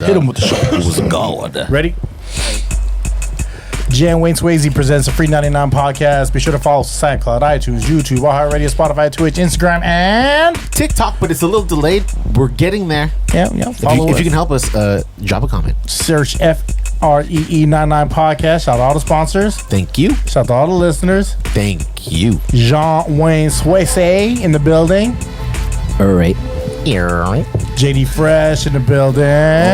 Hit him with the shoulders of God. Ready? Jan Wayne Swayze presents the FREE99 podcast. Be sure to follow SoundCloud, iTunes, YouTube, iHeartRadio, Spotify, Twitch, Instagram, and TikTok, but it's a little delayed. We're getting there. Yeah. Follow If you can help us, drop a comment. Search FREE99 podcast. Shout out to all the sponsors. Thank you. Shout out to all the listeners. Thank you. Jean Wayne Swayze in the building. All right. JD Fresh in the building.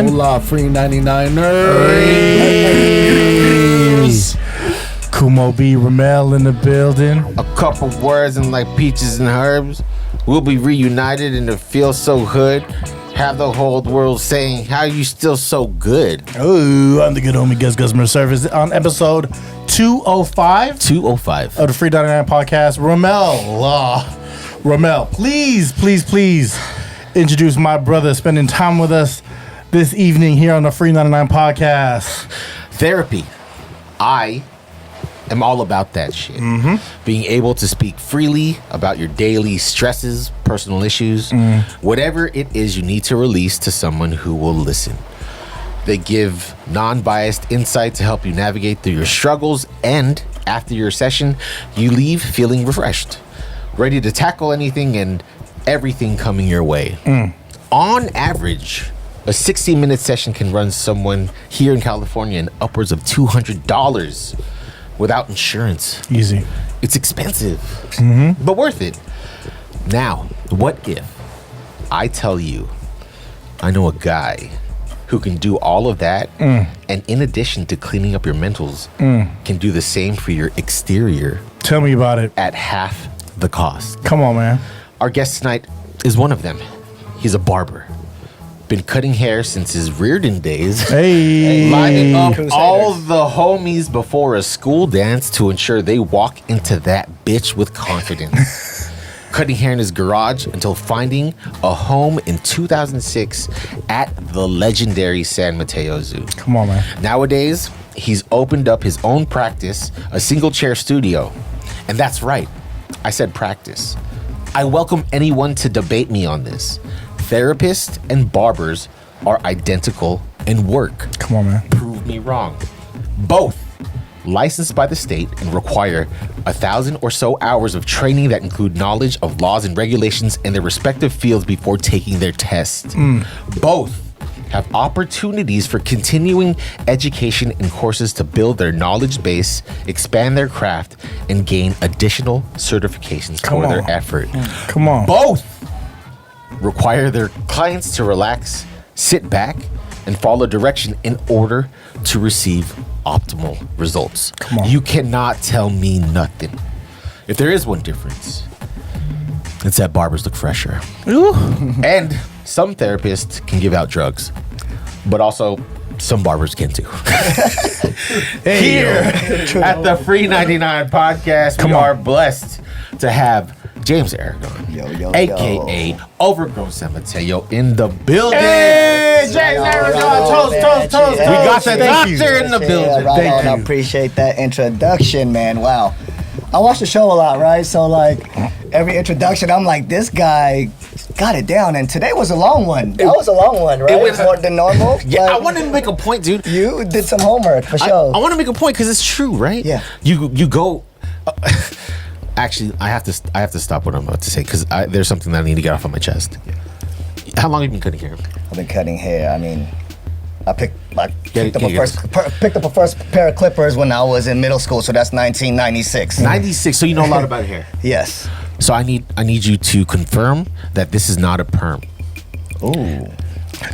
Hola, FREE99ers. Kumo B. Rommel in the building. A couple words and like peaches and herbs. We'll be reunited and it feels so good. Have the whole world saying, how you still so good? Oh, I'm the good homie guest customer service on episode 205. 205. Of the FREE99 podcast. Rommel, please introduce my brother spending time with us this evening here on the FREE99 podcast. Therapy. I am all about that shit. Being able to speak freely about your daily stresses, personal issues, whatever it is you need to release to someone who will listen. They give non-biased insight to help you navigate through your struggles, and after your session, you leave feeling refreshed, ready to tackle anything and everything coming your way. On average, a 60-minute session can run someone here in California in upwards of $200 without insurance. Easy. It's expensive, but worth it. Now, what if I tell you I know a guy who can do all of that, and in addition to cleaning up your mentals, can do the same for your exterior? Tell me about it. At half the cost. Come on, man. Our guest tonight is one of them. He's a barber. Been cutting hair since his Reardon days. Hey. Lining up all the homies before a school dance to ensure they walk into that bitch with confidence. Cutting hair in his garage until finding a home in 2006 at the legendary San Mateo Zoo. Come on, man. Nowadays, he's opened up his own practice, a single chair studio. And that's right, I said practice. I welcome anyone to debate me on this. Therapists and barbers are identical in work. Come on, man. Prove me wrong. Both licensed by the state and require 1,000 or so hours of training that include knowledge of laws and regulations in their respective fields before taking their test. Both have opportunities for continuing education and courses to build their knowledge base, expand their craft, and gain additional certifications for their effort. Come on. Both require their clients to relax, sit back, and follow direction in order to receive optimal results. Come on. You cannot tell me nothing. If there is one difference, it's that barbers look fresher. And some therapists can give out drugs, but also some barbers can too. Here at the FREE99 podcast, we are blessed to have James Aragon, aka OVERGROWN.SM Mateo, in the building. Hey, James Aragon. Toast. We got the doctor in the building. Right Thank on. you. I appreciate that introduction, man. Wow. I watch the show a lot, right? So, like, every introduction, I'm like, this guy got it down. And today was a long one. That was a long one, right? It was more than normal. Yeah, Like, I wanted to make a point, dude. you did some homework, for sure. I want to make a point because it's true, right? Yeah. You go. Actually, I have to stop what I'm about to say because there's something that I need to get off of my chest. How long have you been cutting hair? I've been cutting hair. I mean, I picked up yeah, a first pair of clippers when I was in middle school, so that's 1996. 96. So you know a lot about hair. Yes. So I need you to confirm that this is not a perm. Ooh.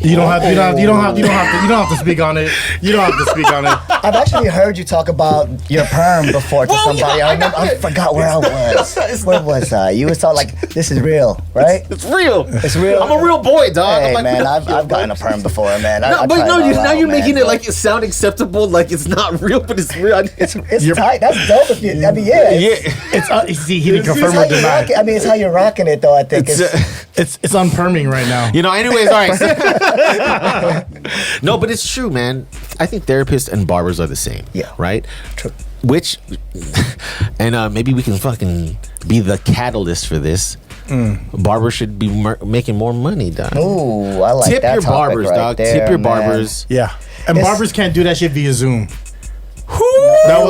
You don't have to speak on it. You don't have to speak on it. I've actually heard you talk about your perm before to somebody. yeah, I forgot where I was. Where was I? You was talking like, this is real, right? It's real. It's real. I'm a real boy, dog. Hey, I'm like, man, I've gotten a perm before, man. No, but no, now you're making it like it sound acceptable, like it's not real, but it's real. It's tight. That's dope. If you, I mean, yeah. It's see, he didn't confirm or deny. I mean, it's how you're rocking it, though. I think It's unperming right now. You know, anyways, all right. No, but it's true, man. I think therapists and barbers are the same. Yeah. Right? True. Which, and maybe we can fucking be the catalyst for this. Barbers should be making more money, dog. Ooh, I like Tip that your topic barbers, right dog. there, Tip your man. barbers. Yeah. And It's- barbers can't do that shit via Zoom. That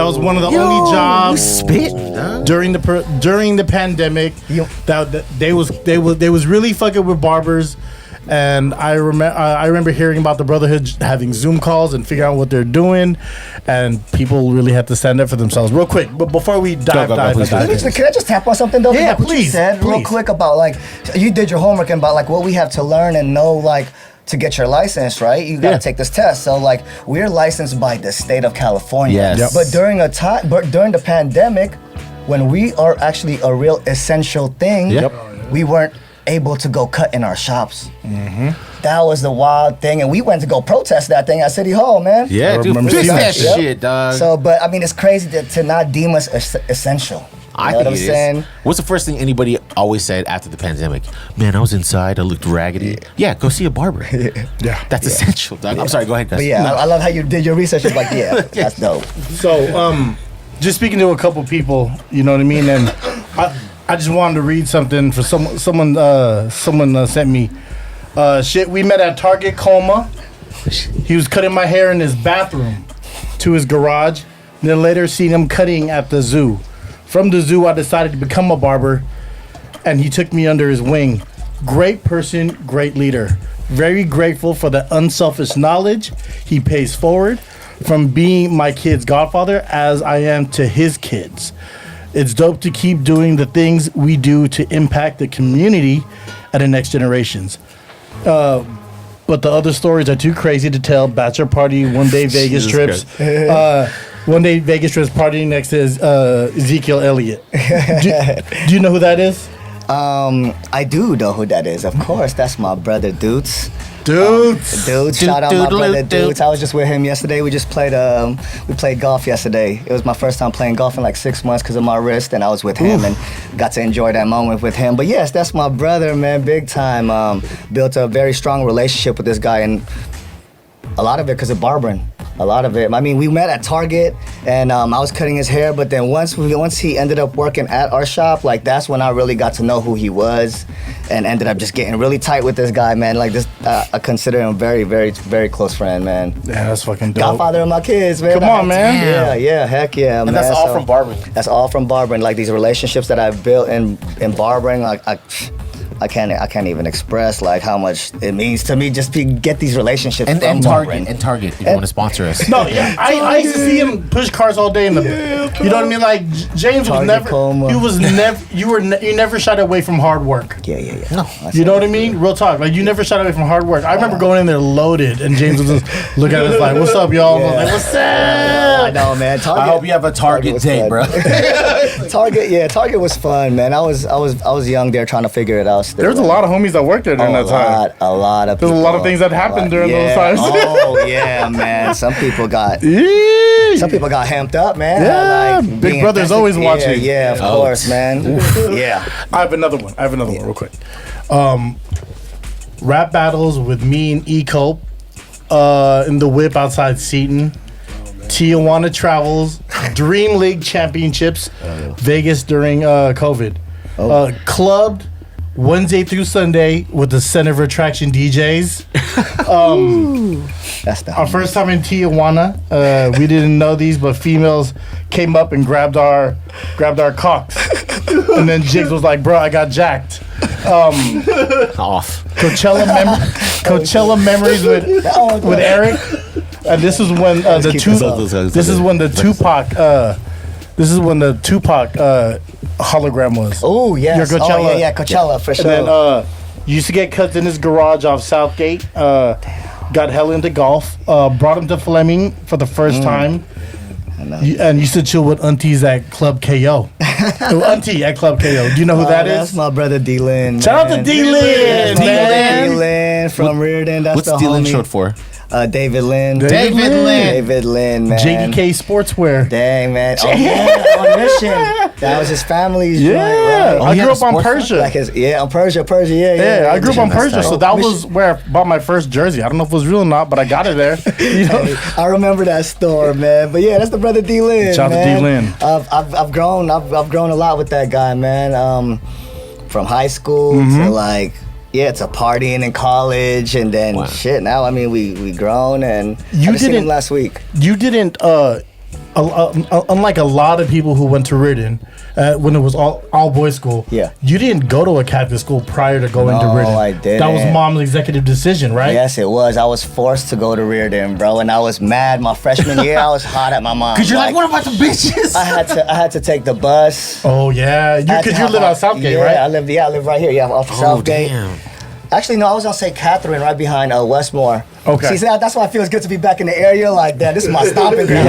was one of the only jobs Spitting, dog. during the pandemic that they was really fucking with barbers. And I remember hearing about the Brotherhood having Zoom calls and figuring out what they're doing, and people really had to stand up for themselves. Real quick, but before we dive please. Can I just tap on something though? Yeah, Like what you please, said real please. quick about like you did your homework and about like what we have to learn and know like to get your license, right? You gotta take this test. So like we're licensed by the state of California. Yes. Yep. But during the pandemic, when we are actually a real essential thing, Yep. we weren't able to go cut in our shops. That was the wild thing, and we went to go protest that thing at City Hall, man. Yeah, dude. remember Fix seeing that that shit. shit, dog. So, but I mean, it's crazy to not deem us essential. I You know think what I'm it is. saying? What's the first thing anybody always said after the pandemic? Man, I was inside. I looked raggedy. Yeah, go see a barber. Yeah. That's essential, dog. I'm sorry. Go ahead, guys. But yeah, I love how you did your research. It's like, yeah, that's dope. So, just speaking to a couple people, you know what I mean, and I just wanted to read something for someone sent me. Shit, we met at Target Coma. He was cutting my hair in his bathroom to his garage. Then later seen him cutting at the zoo. From the zoo, I decided to become a barber, and he took me under his wing. Great person, great leader. Very grateful for the unselfish knowledge he pays forward from being my kid's godfather as I am to his kids. It's dope to keep doing the things we do to impact the community and the next generations. But the other stories are too crazy to tell. Bachelor party, one day Vegas Jesus trips. One day Vegas trips partying next to Ezekiel Elliott. Do you know who that is? I do know who that is. Of course, that's my brother, Dudes. Dudes. Dudes, shout out my brother, Dudes. I was just with him yesterday. We just played. We played golf yesterday. It was my first time playing golf in like 6 months because of my wrist, and I was with him and got to enjoy that moment with him. But yes, that's my brother, man, big time. Built a very strong relationship with this guy, and a lot of it because of barbering. A lot of it. I mean, we met at Target, and I was cutting his hair. But then once he ended up working at our shop, like that's when I really got to know who he was, and ended up just getting really tight with this guy, man. Like this, I consider him very, very, very close friend, man. Yeah, that's fucking dope. Godfather of my kids, man. Come on, man. Yeah, heck yeah, man. And that's all from barbering. That's all from barbering. Like these relationships that I've built in barbering, like I can't even express like how much it means to me just to get these relationships And from barbering. Target, if you want to sponsor us. No, yeah, I used to see him push cars all day in the. You know what I mean? Like James was Target never. Coma. He was never. You never shied away from hard work. Yeah. No. You know what I mean? Real talk. Like you never shied away from hard work. I remember going in there loaded, and James was just looking at us like, "What's up, y'all?" I was like, "What's I up?" know, man. Target, I hope you have a Target was date, fun. bro. Target was fun, man. I was young there trying to figure it out. Still. There was a lot of homies that worked there during that time. A lot of There's people. a lot of things that happened during those times. Oh yeah, man. Some people got hamped up, man. Yeah, Like, Big being Brother's invested- always watching. Yeah, of course, man. Yeah. I have another one. Real quick. Rap battles with me and E-Cope in the whip outside Seton. Tijuana Travels, Dream League Championships, Vegas during COVID. Clubbed Wednesday through Sunday with the center of attraction DJs. That's the Our first time in Tijuana, we didn't know these, but females came up and grabbed our cocks, and then Jigs was like, "Bro, I got jacked." Off. Coachella memories with Eric, and this is when the keep two. this up. This is when the Tupac. This is when the Tupac hologram was. Oh yes. Your Coachella. Oh yeah, Coachella for sure. And then used to get cuts in his garage off Southgate. Got hell into golf. Brought him to Fleming for the first time. And used to chill with aunties at Club KO. Auntie at Club KO. Do you know who that That's is? my brother D-Lin. Shout out to D-Lin, man. D-Lin from Reardon. That's What's the Dylan homie. short for? David Lin. David Lin. David Lin, man. JDK Sportswear. Dang, man. Oh, yeah, on mission. That was his family's joint, Yeah, right? I he grew had up a on sports Persia. Like on Persia, yeah. Yeah, I grew up on That's Persia, tight. so that was where I bought my first jersey. I don't know if it was real or not, but I got it there. You know? I remember that store, man. But yeah, that's the brother D-Lin. Shout out to man. D-Lin. I've grown a lot with that guy, man. from high school to like to partying in college, and then shit. Now I mean we grown, and I just seen him last week. You didn't unlike a lot of people who went to Reardon when it was all boys school. Yeah. You didn't go to a Catholic school prior to going to Reardon. No, I didn't. That was mom's executive decision, right? Yes, it was. I was forced to go to Reardon, bro, and I was mad. My freshman year, I was hot at my mom. Cause you're like, what about the bitches? I had to take the bus. Oh yeah, because you live on Southgate, right? I live right here. Yeah, off Southgate. Damn. Actually, no, I was on St. Catherine, right behind Westmore. Okay. See, that's why it feels good to be back in the area like that. This is my stomping ground.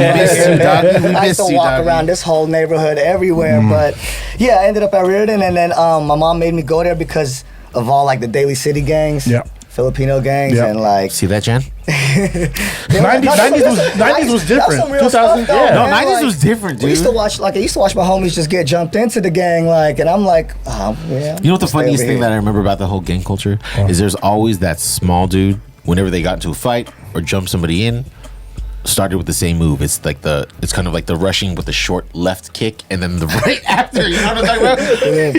I used to walk around this whole neighborhood everywhere, but yeah, I ended up at Reardon, and then my mom made me go there because of all like the Daly City gangs. Yeah. Filipino gangs and like See that, Jan? 90s was different. 2000, No, man, 90s was different, dude. I used to watch my homies just get jumped into the gang, like, and I'm like, oh yeah. You know what the stay funniest over thing here. that I remember about the whole gang culture is there's always that small dude, whenever they got into a fight or jumped somebody in, started with the same move. It's kind of like the rushing with the short left kick and then the right after. You know what I'm talking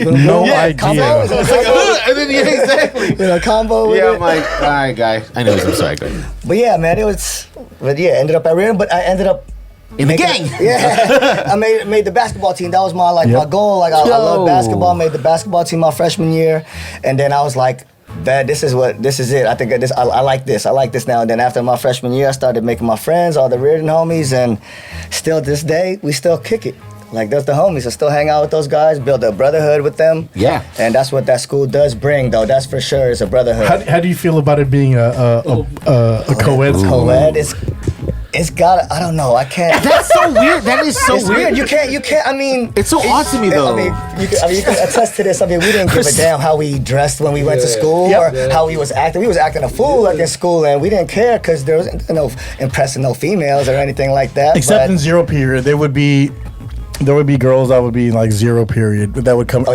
about? No idea. Combo? Is it a combo? And then exactly. A combo with Yeah, it? I'm like, all right, guy. I know. I'm sorry, guy. But yeah, man, ended up at Reardon, but I ended up In the gang. Yeah, I made the basketball team. That was my goal. Like I love basketball. Made the basketball team my freshman year, and then I was like, "Dad, this is it. I think I like this. I like this now." And then after my freshman year, I started making my friends, all the Reardon homies, and still this day we still kick it. Like that's the homies. I still hang out with those guys, build a brotherhood with them. Yeah, and that's what that school does bring, though. That's for sure. It's a brotherhood. How do you feel about it being a co-ed? Co-ed it's got. I don't know. I can't. That's so weird. That is so It's weird. You can't. I mean, It's so odd to me, though. I mean, you can attest to this. I mean, we didn't give a damn how we dressed when we went to school or how we was acting. We was acting a fool like in school, and we didn't care because there was no impressing no females or anything like that. Except in zero period, there would be girls that would be in like zero period that would come for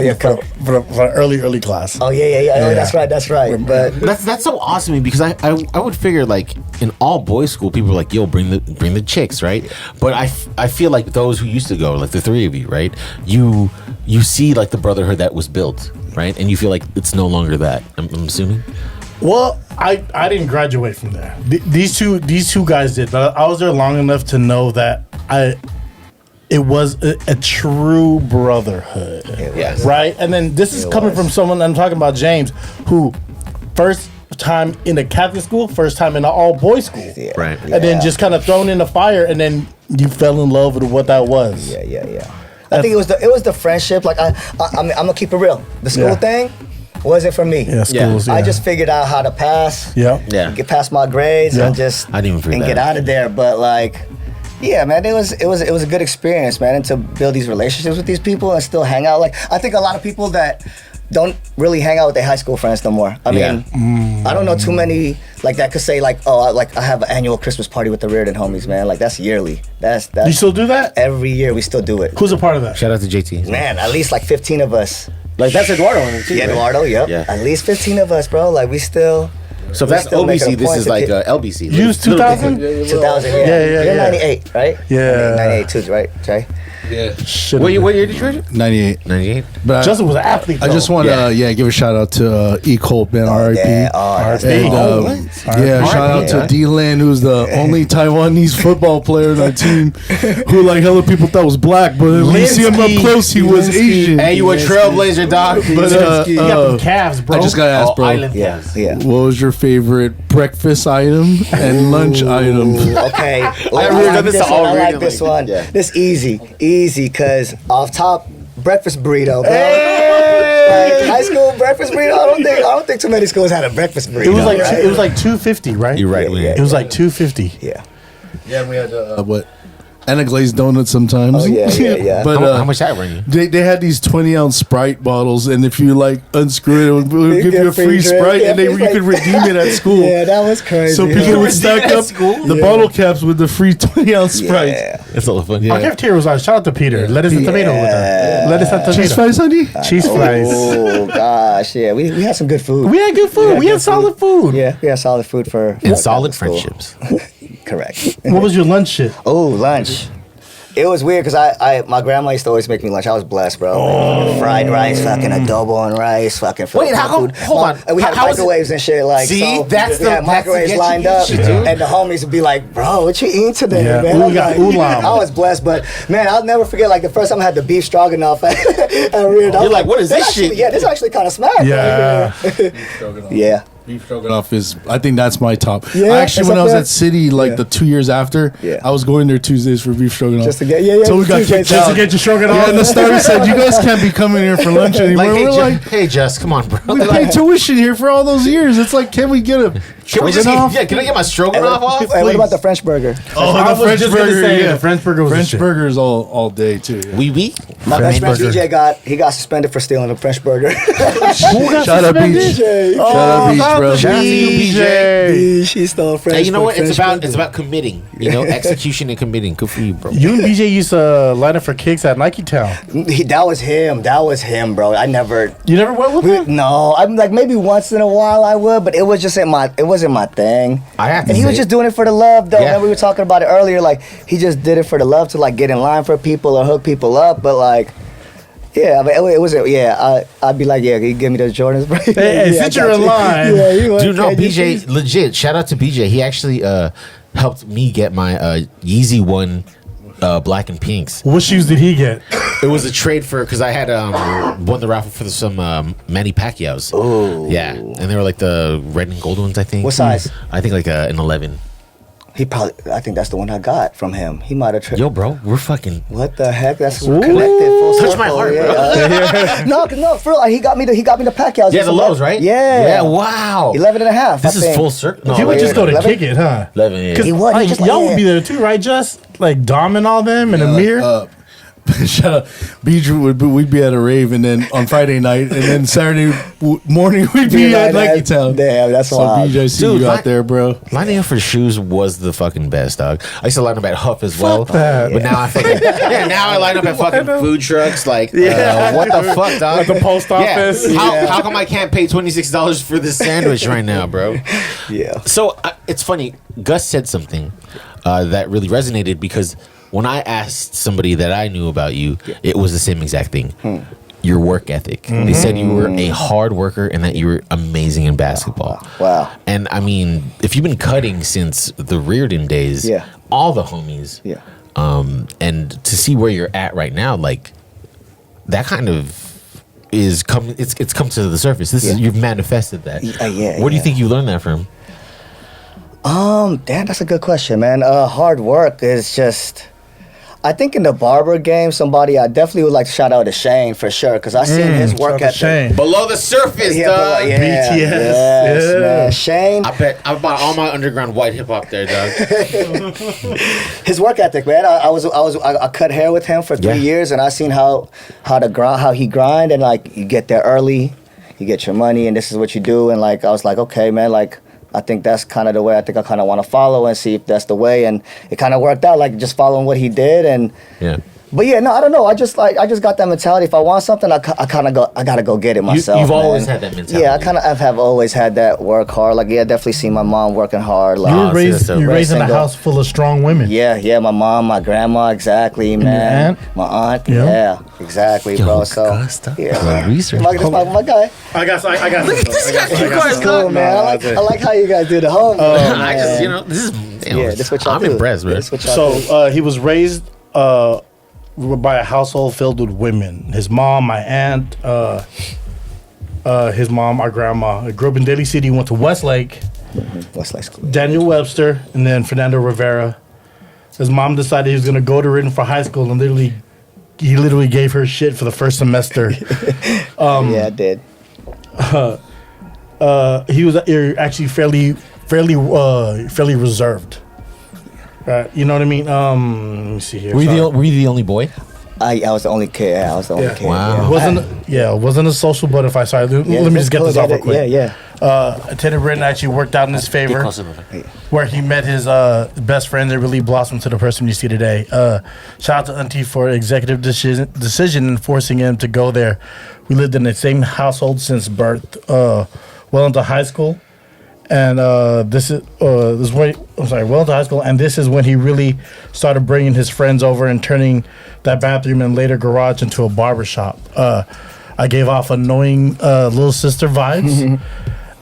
early class. Oh yeah. Oh, that's right. But That's so awesome to me because I would figure like in all boys school people are like, yo, bring the chicks, right? But I feel like those who used to go, like the three of you, right? You see like the brotherhood that was built, right? And you feel like it's no longer that. I'm assuming. Well, I didn't graduate from there. These two guys did, but I was there long enough to know that it was a true brotherhood. Yes. Right? And then this is coming from someone, I'm talking about James, who first time in a Catholic school, first time in an all-boys school. Yeah. Right. And then just kind of thrown in the fire, and then you fell in love with what that was. Yeah. I think it was the friendship. Like I'm gonna keep it real. The school thing wasn't for me. Yeah, schools. Yeah. I just figured out how to pass. Yeah. Get past my grades and just I didn't even figure that get out of there. But like, yeah, man, it was a good experience, man, and to build these relationships with these people and still hang out. Like I think a lot of people that don't really hang out with their high school friends no more. I mean, I don't know too many like that could say like, oh, I have an annual Christmas party with the Reardon homies, man. Like that's yearly. That's You still do that? every year we still do it. Who's a part of that? Shout out to JT. Man, at least like 15 of us. Like that's Eduardo on it too. Yeah, right? Eduardo, yep. Yeah. At least 15 of us, bro. Like we still. So if we that's still make it a OBC, this point is to like get- LBC. You was 2000? 2000, yeah. Yeah. You're 98, right? Yeah. 98 too, right, Jay? Yeah. What year did you graduate? 98. 98. But Justin was an athlete. I just want to give a shout out to E. Colt, man, RIP. Yeah, that's And, shout out to D-Land, who's the only Taiwanese football player on our team who, like, hella people thought was black, but when you see him up close, he was Asian. Hey, you a trailblazer, dog. But, You got them calves, bro. I just got to ask, bro, Island. Yeah. what was your favorite breakfast item and lunch item? Okay. I've heard of this all I like really, this like, one. yeah. This easy, cause off top, breakfast burrito, bro. Like, high school breakfast burrito. I don't think too many schools had a breakfast burrito. It was like 250, right? You're right. Yeah. It was like 250. Yeah. Yeah, and we had and a glazed donut sometimes. Oh, yeah. But How much that run you? they had these 20-ounce Sprite bottles, and if you like unscrew it would give you a free drink. Sprite, Yeah, and free you Sprite. could redeem it at school. Yeah, that was crazy. So people would stack up the bottle caps with the free 20-ounce Sprite. Yeah. That's a lot of fun. Our cafeteria was on. Shout out to Peter. Lettuce and tomato with her. Lettuce and tomato. Cheese fries, honey? Cheese fries. Oh gosh, yeah. We had some good food. We had good food. We had solid food. Yeah, we had solid food for And solid school. friendships. Correct. What was your lunch shit? Oh, lunch. It was weird because my grandma used to always make me lunch. I was blessed, bro. Fried rice, fucking adobo on rice, fucking. Wait, how come? Hold on. And we had microwaves and shit. Like, see, so that's we the had microwaves lined up, and the homies would be like, "Bro, what you eating today, man?" We got oolong. I was blessed, but man, I'll never forget. Like the first time I had the beef stroganoff at Reed. You're like, what is this shit? Yeah, this actually kind of smacked. Yeah. Yeah. Beef stroganoff is, I think that's my top. Yeah, Actually, it's when up I was there. at City, like the 2 years after, I was going there Tuesdays for beef stroganoff. Just to get, So we got kicked Just out. to get you stroganoff. Yeah, and the starter said, "You guys can't be coming here for lunch anymore." Like, We're like, hey, Jess, come on, bro. we paid tuition here for all those years. It's like, can we get a Can we just stroganoff? can I get my stroganoff off? Hey, what about the French burger? Oh, the French burger, yeah. The French burger was French shit. burgers all day too. Yeah. Oui. My best friend burger. DJ got suspended for stealing a French burger. Shout out Beach. Shout out Beach, bro. Shout out to you, BJ. She stole a French. Hey, you know what? French It's burger. about committing. You know, execution and committing. Good for you, bro. You and BJ used to line up for kicks at Nike Town. That was him. That was him, bro. I never. You never went with him? No, I'm like maybe once in a while I would, but it was just it wasn't my thing. I have to And he was say- just doing it for the love, though. Yeah. Man, we were talking about it earlier. Like he just did it for the love to like get in line for people or hook people up. But like, yeah, I mean, it was. Yeah, I'd be like, yeah, can you give me those Jordans, bro? Hey, Yeah, since I got you're in you. line. Yeah, you Dude, no, okay, BJ, legit. Shout out to BJ. He actually helped me get my Yeezy One black and pinks. What shoes did he get? It was a trade for because I had won the raffle for some Manny Pacquiao's. Oh, yeah, and they were like the red and gold ones. I think. What size? I think like an 11. He probably. I think that's the one I got from him. He might have. Yo, bro, we're fucking. What the heck? That's connected full Touch circle. my heart, yeah. no, for real. He got me the Pacquiao's. Yeah, the lows, right? Yeah. Yeah. Wow. 11 and a half. This I is think. full circle. He would just go to 11? kick it, huh? 11. Yeah. He would. He just Y'all like, would be there too, right? Just like Dom and all them and Amir. Shout out, Beach we'd be at a rave, and then on Friday night, and then Saturday morning we'd be at Nike Town. Damn, that's So wild. BJ, see Dude, you out there, bro. Lining up for shoes was the fucking best, dog. I used to line up at Huff as well. that. But now I fucking now I line up at fucking food trucks. Like, what the fuck, dog? At the post office. Yeah. How come I can't pay $26 for this sandwich right now, bro? Yeah. So it's funny. Gus said something that really resonated because when I asked somebody that I knew about you, it was the same exact thing. Your work ethic. They said you were a hard worker and that you were amazing in basketball. Wow. And I mean, if you've been cutting since the Reardon days, all the homies, and to see where you're at right now, like that kind of is come. It's come to the surface. This is you've manifested that. Where do you think you learned that from? Damn, that's a good question, man. Hard work is just. I think in the barber game, somebody I definitely would like to shout out to Shane for sure because I seen his work ethic. Shane. Below the surface, Yeah, dog. but, yeah, BTS, yes, yeah. man. Shane, I bet I bought all my underground white hip hop there, dog. his work ethic, man. I cut hair with him for 3 years, and I seen how he grind, and like you get there early, you get your money, and this is what you do, and like I was like, okay, man, like. I think that's kind of the way I think I kind of want to follow and see if that's the way, and it kind of worked out, like just following what he did, and But yeah, no, I don't know. I just got that mentality. If I want something, I gotta go get it myself. You've always man. had that mentality. Yeah, I have always had that work hard. Like, yeah, I definitely see my mom working hard. Like, You were raised in a single. house full of strong women. Yeah, my mom, my grandma, exactly, man. My aunt, yeah, exactly, bro. So, yeah, research. my guy. I got. Look at this guy. You guys Cool, man. I like how you guys do the home. I just, this is. this what y'all I'm do. impressed, Yeah, bro. this what y'all do. So he was raised by a household filled with women. His mom, my aunt, his mom, our grandma. He grew up in Daly City. Went to Westlake. Westlake School. Daniel Webster, and then Fernando Rivera. His mom decided he was going to go to Reardon for high school, and he literally gave her shit for the first semester. Yeah, I did. He was actually fairly reserved. You know what I mean? Let me see here. Were you the only boy? I was the only kid. I was the only kid. Wow. Wasn't a social butterfly. Sorry, let me just get this off real quick. Yeah. Attended Reardon actually worked out in his favor, where he met his best friend that really blossomed to the person you see today. Shout out to Auntie for executive decision in forcing him to go there. We lived in the same household since birth, well into high school, And this is when well into high school, and this is when he really started bringing his friends over and turning that bathroom and later garage into a barbershop. I gave off annoying little sister vibes,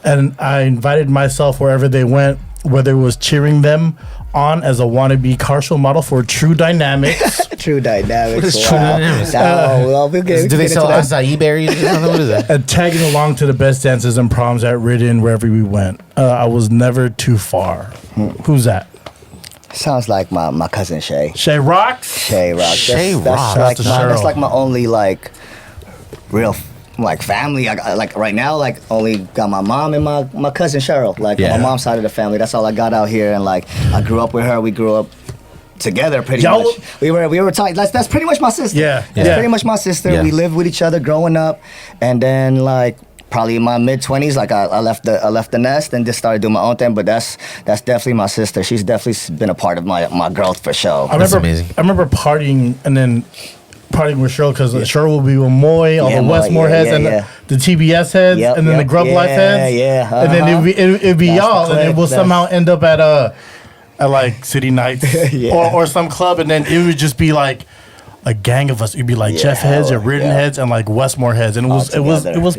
and I invited myself wherever they went, whether it was cheering them on as a wannabe car show model for True Dynamics. True Dynamics. What is True Dynamics? Do they sell acai berries? What is that? And tagging along to the best dances and proms at Ridden wherever we went. I was never too far. Who's that? Sounds like my cousin Shay. Shay Rocks? Shay Rocks. That's like my only like real like family. I got, like right now, like only got my mom and my cousin Cheryl. Like on my mom's side of the family. That's all I got out here. And like I grew up with her. We grew up together pretty much. We were talking. That's pretty much my sister. That's pretty much my sister. We lived with each other growing up, and then like probably in my mid-20s, like I left the nest and just started doing my own thing. But that's definitely my sister. She's definitely been a part of my growth for sure. That's amazing. I remember partying and then partying with Cheryl because Cheryl will be with Moy, all the Westmore heads, and the TBS heads, and then the Grub Life heads, and then it'd be y'all, and it will somehow end up at like City Nights or some club, and then it would just be like a gang of us. It'd be like Jeff heads and Ridden heads and like Westmore heads, and it was popping. It was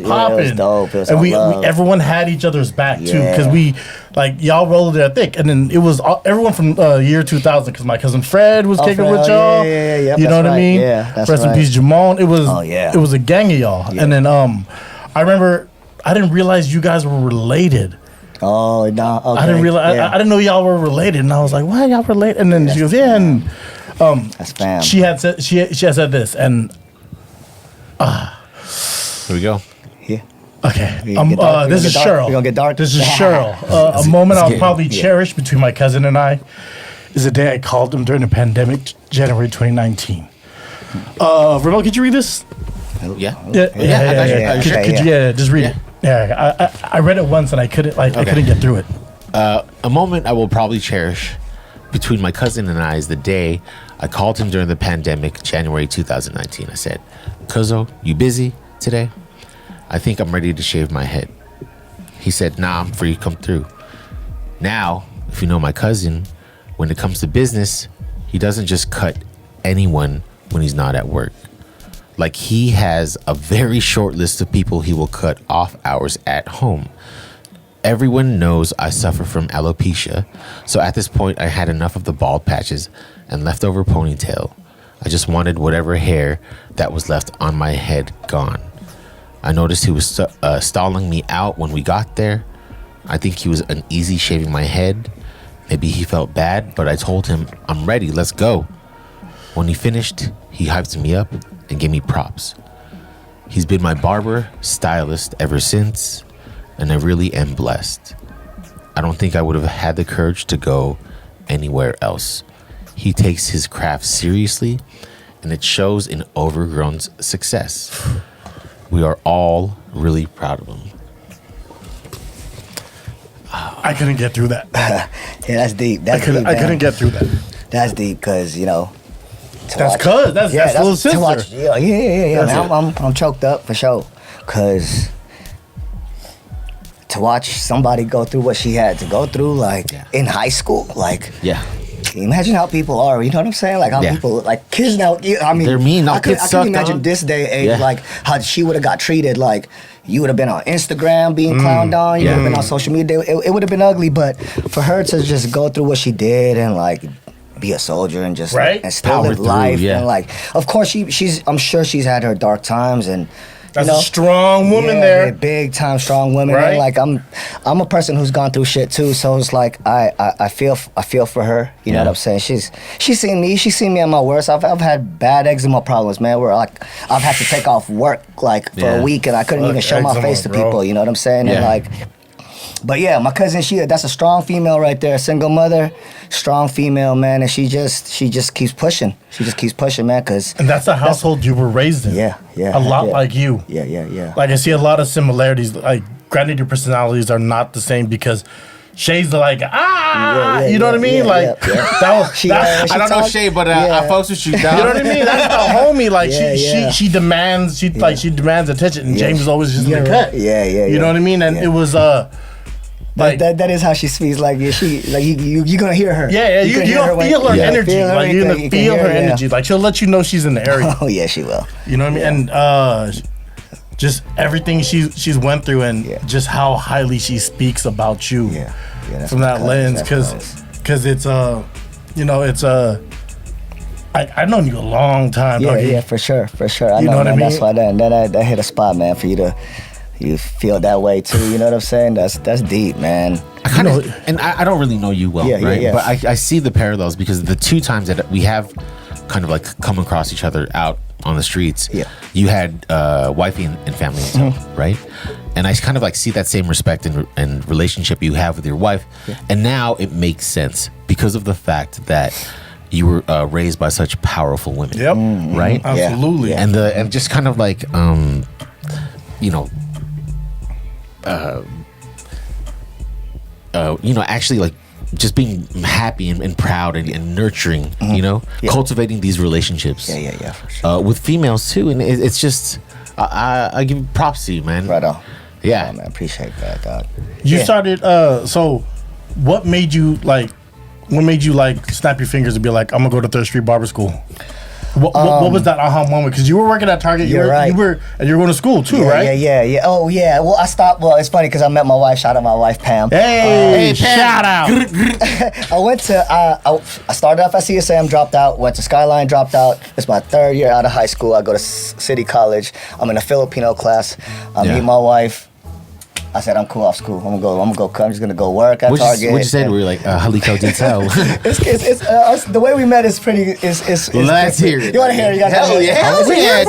dope. It was and we everyone had each other's back too, because we like y'all rolled there thick, and then it was everyone from year 2000, because my cousin Fred was kicking with y'all. You know what I mean? Yeah, that's Rest in peace, Jamon. It was a gang of y'all, and then I remember I didn't realize you guys were related. Oh no! Okay. I didn't realize. I didn't know y'all were related, and I was like, "Why y'all related?" And then she goes, "Yeah." And that's fam. She had said this, and here we go. Yeah. Okay. This is Cheryl. We're gonna get dark. This is Cheryl. A moment I'll probably cherish between my cousin and I is the day I called him during the pandemic, January 2019. Rommel, could you read this? Yeah. Could you just read it? Yeah, I read it once and I couldn't get through it. A moment I will probably cherish between my cousin and I is the day I called him during the pandemic, January 2019. I said, "Cuzzo, you busy today? I think I'm ready to shave my head." He said, "Nah, I'm free, come through." Now, if you know my cousin, when it comes to business, he doesn't just cut anyone when he's not at work. Like, he has a very short list of people he will cut off hours at home. Everyone knows I suffer from alopecia, so at this point I had enough of the bald patches and leftover ponytail. I just wanted whatever hair that was left on my head gone. I noticed he was stalling me out when we got there. I think he was uneasy shaving my head. Maybe he felt bad, but I told him, "I'm ready, let's go." When he finished, he hyped me up and gave me props. He's been my barber, stylist ever since, and I really am blessed. I don't think I would have had the courage to go anywhere else. He takes his craft seriously, and it shows in Overgrown's success. We are all really proud of him. I couldn't get through that. Yeah, that's deep. I couldn't get through that. That's deep because, you know. That's little sister. Man, I'm choked up for sure. Because to watch somebody go through what she had to go through, like in high school, like. Yeah. Imagine how people are, you know what I'm saying? Like how people, like kids now, I mean, they're mean. I can imagine this day age, like how she would have got treated. Like you would have been on Instagram being clowned on, you would have been on social media. It would have been ugly, but for her to just go through what she did and like be a soldier and just and still live life and like, of course I'm sure she's had her dark times and. That's a strong woman there. Big time strong woman. Right? And like I'm a person who's gone through shit too, so it's like I feel for her. You know what I'm saying? She's seen me at my worst. I've had bad eczema problems, man, where like I've had to take off work like for a week and I couldn't even show my face to people, you know what I'm saying? And like but yeah, my cousin, that's a strong female right there, single mother, strong female, man, and she just keeps pushing. She just keeps pushing, man, and that's the household you were raised in. Yeah. A lot like you. Yeah. Like I see a lot of similarities. Like granted, your personalities are not the same because Shay's like, you know what I mean? Like that was. I don't know Shay, but I fucks with you. You know what I mean? That's the homie. Like she demands. She demands attention, and James is always just in the cut. Yeah. You know what I mean? And it was that is how she speaks. Like you're gonna hear her. Yeah, you're gonna feel her energy. Like you're gonna feel her energy. Like she'll let you know she's in the area. Oh yeah, she will. You know what I mean? And just everything she's went through, and just how highly she speaks about you from that lens, because it's I've known you a long time. Yeah, for sure. I know, what man. I mean? That's why that hit a spot, man, for you feel that way too. You know what I'm saying? That's deep, man. I don't really know you well, right? Yeah. But I see the parallels because the two times that we have kind of like come across each other out on the streets, you had wifey and family and stuff, right? And I kind of like see that same respect and relationship you have with your wife, and now it makes sense because of the fact that you were raised by such powerful women, right? Absolutely. And just kind of like actually like just being happy and proud and nurturing, cultivating these relationships. Yeah, for sure. With females too, and it's just I give props to you, man. Right on. Yeah, man, appreciate that, dog. You started. So, what made you like snap your fingers and be like, I'm gonna go to Third Street Barber School? What was that aha moment? Because you were working at Target. You're right. You were going to school too, right? Yeah. Oh, yeah. Well, I stopped. Well, it's funny because I met my wife. Shout out my wife, Pam. Hey, shout out. I went to. I started off at CSM, dropped out. Went to Skyline, dropped out. It's my 3rd year out of high school. I go to City College. I'm in a Filipino class. I meet my wife. I said, I'm cool off school. I'm just gonna go work at Target. What'd you say? We were like, Haliko detail. It's the way we met is pretty. Let's hear it. You want to hear it? You got Hell yeah.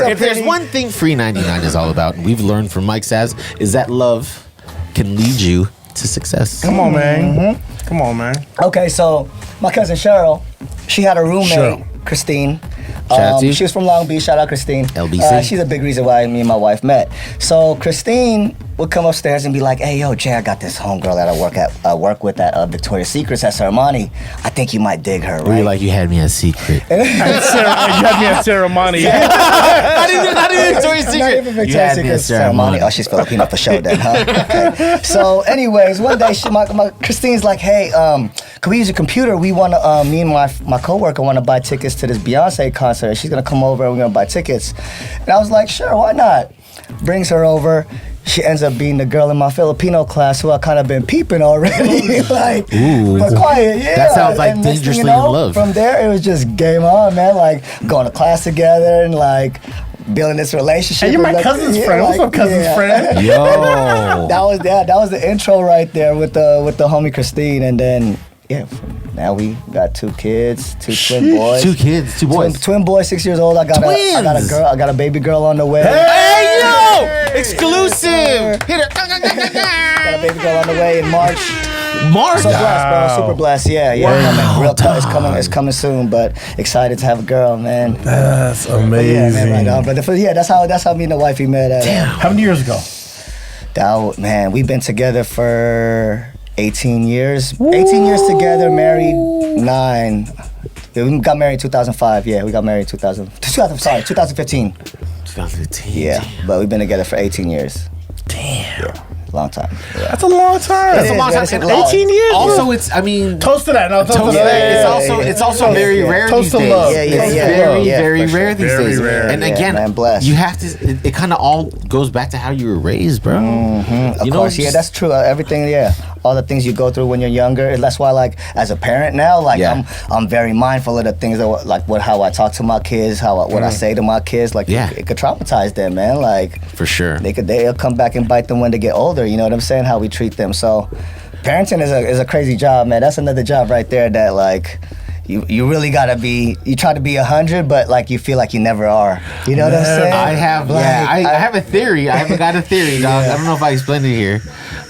If there's pretty- one thing FREE99 is all about, and we've learned from Mike Savs, is that love can lead you to success. Come on, man. Come on, man. Okay, so my cousin Cheryl, she had a roommate, Christine. Shout out to you. She was from Long Beach. Shout out Christine. LBC. She's a big reason why me and my wife met. So Christine would come upstairs and be like, "Hey, yo, Jay, I got this homegirl that I work with at Victoria's Secrets at Ceremony. I think you might dig her, right?" You're like, you had me a secret. You had me at Ceremony. Not even Victoria's Secret. Not even Victoria's Secret. Ceremony. Oh, she's Filipino for sure then, huh? Okay. So, anyways, one day my Christine's like, "Hey, can we use your computer? We want to, me and my coworker want to buy tickets to this Beyonce concert. She's gonna come over and we're gonna buy tickets." And I was like, "Sure, why not?" Brings her over. She ends up being the girl in my Filipino class who I kind of been peeping already. Like, but quiet, yeah. That sounds like And next thing dangerously in love. From there, it was just game on, man. Like, going to class together and like building this relationship. Hey, you're my cousin's friend. What's up, cousin's friend? Yo. That was the intro right there with the homie Christine, and then now we got 2 kids, 2 twin boys. 2 kids, 2 boys. Twin boys, 6 years old. I got a girl. I got a baby girl on the way. Hey, yo! Exclusive! Hit her. Got a baby girl on the way in March. March? So blessed, bro. Super blessed. Yeah. Wow. It's coming soon, but excited to have a girl, man. That's Yeah, amazing. man, right on. But that's how me and the wifey met. How many years ago? Man, we've been together for 18 years. 18 years together, married 9. Yeah, we got married in 2005. Yeah, we got married in 2015. 2015. Yeah, but we've been together for 18 years. Damn. Yeah, long time. Yeah. That's a long time. That's a long time. And 18 years. Also, it's, I mean, Toast to that. No, toast to that. it's also very rare Toast these to days. love. It's Yeah, very for rare sure. these Very days. rare. And Yeah, again, man, blessed. you have to. It kind of all goes back to how you were raised, bro. Of course, yeah, that's true. Everything, all the things you go through when you're younger. That's why, like, as a parent now, like, I'm very mindful of the things that, like, how I talk to my kids, what I say to my kids. Like, it could traumatize them, man. Like, for sure, they'll come back and bite them when they get older. You know what I'm saying? How we treat them. So, parenting is a crazy job, man. That's another job right there that, like, you really gotta be. You try to be 100, but like you feel like you never are. You know what I'm saying? I have, I have a theory. I haven't got a theory, dog. I don't know if I explained it here.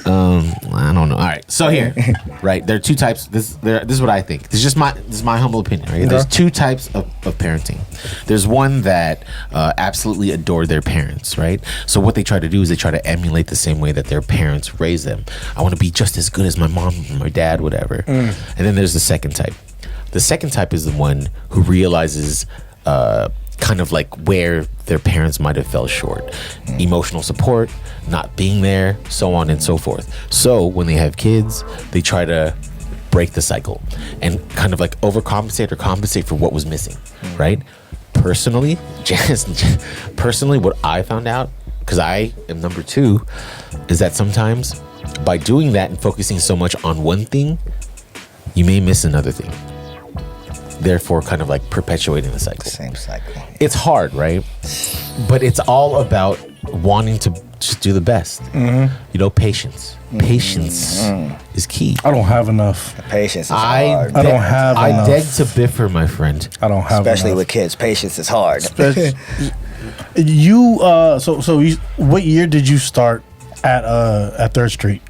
I don't know. All right, so here, right? There are 2 types. This is what I think. This is my humble opinion. Right? There's 2 types of parenting. There's one that absolutely adore their parents, right? So what they try to do is they try to emulate the same way that their parents raised them. I want to be just as good as my mom, my dad, whatever. And then there's the second type. The second type is the one who realizes kind of like where their parents might have fell short. Emotional support, not being there, so on and so forth. So when they have kids, they try to break the cycle and kind of like overcompensate or compensate for what was missing, right? Personally, what I found out, because I am number 2, is that sometimes by doing that and focusing so much on one thing, you may miss another thing. Therefore, kind of like perpetuating the cycle. Same cycle. It's hard, right? But it's all about wanting to just do the best. Patience. Patience is key. I don't have enough. Patience is hard. I don't have I enough. beg to differ, my friend. I don't have Especially enough. with kids, patience is hard. What year did you start at 3rd Street?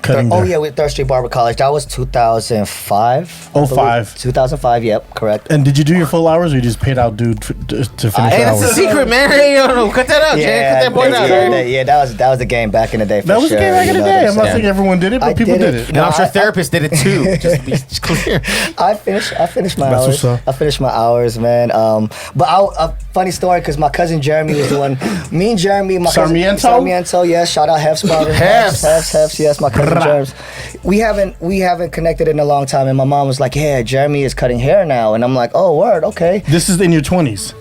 Cutting Oh there? yeah, with Third Street Barber College. That was 2005. 05. 2005. Yep, correct. And did you do your full hours, or you just paid out dude to finish Hey, that's a hours? secret, man. Hey, yo, cut that out, Jay. Cut that boy out. that was the game back in the day. For That was sure, a game back in the you know day. what I'm not saying? saying everyone did it, but I people did did it. it. And I'm sure therapists did it too. Just to be clear. I finished my That's hours. what's up. I finished my hours, man. But a funny story, because my cousin Jeremy was the one. Me and Jeremy, my Sarmiento? cousin Sarmiento, yes. Shout out Hef's Barber. Hef's, yes, my cousin Jeremy. We haven't connected in a long time, and my mom was like, "Yeah, Jeremy is cutting hair now," and I'm like, "Oh, word, okay." This is in your 20s.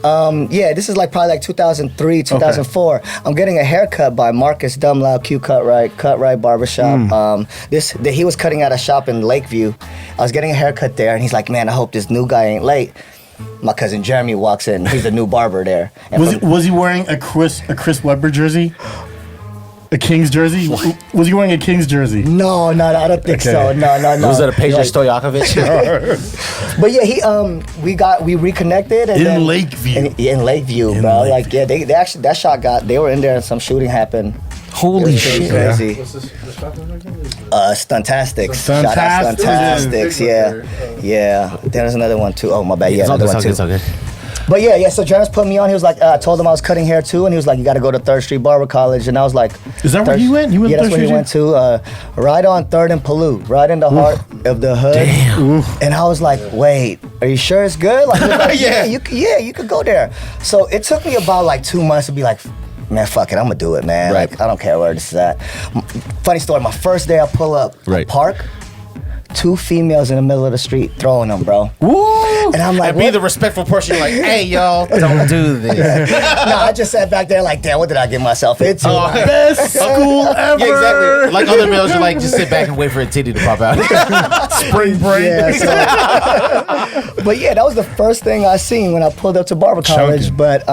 Yeah, this is like probably like 2003, 2004. I'm getting a haircut by Marcus Dumlau, Q Cut Right Barbershop. He was cutting at a shop in Lakeview. I was getting a haircut there, and he's like, "Man, I hope this new guy ain't late." My cousin Jeremy walks in. He's the new barber there. And Was he wearing a Chris Webber jersey? A Kings jersey? Was he wearing a Kings jersey? No, I don't think so. Okay. No. Was that a Pedro Stojakovic? But yeah, we reconnected and In then, Lakeview. In Lakeview, bro. Lakeview. Like, yeah, they actually that shot they were in there and some shooting happened. Holy Pretty shit. crazy. What's the shop name again? Stuntastics. Shout out Stuntastics. Stuntastics. Yeah. There's another one too. Oh my bad. Yeah, It's all another good, one it's all too. good, it's all good. But yeah. So Jeremy put me on. He was like, I told him I was cutting hair too, and he was like, you got to go to 3rd Street Barber College, and I was like, Is that where he went? He went yeah, to that's 3rd where he Street? went to. Right on 3rd and Palouse, right in the heart of the hood. Damn. And I was like, wait, are you sure it's good? Like, he was like, you could go there. So it took me about like 2 months to be like, man, fuck it, I'm gonna do it, man. Right. Like, I don't care where this is at. Funny story, my first day I pull up Right. park, 2 females in the middle of the street throwing them, bro. Woo! And I'm like, and be what? the respectful person. You're like, hey, y'all, don't do this. No, I just sat back there like, damn, what did I get myself into? Oh, Like, Best school ever. Yeah, exactly. Like other males, you like just sit back and wait for a titty to pop out. Spring break. yeah, so- but yeah, that was the first thing I seen when I pulled up to Barber College. Chunking. But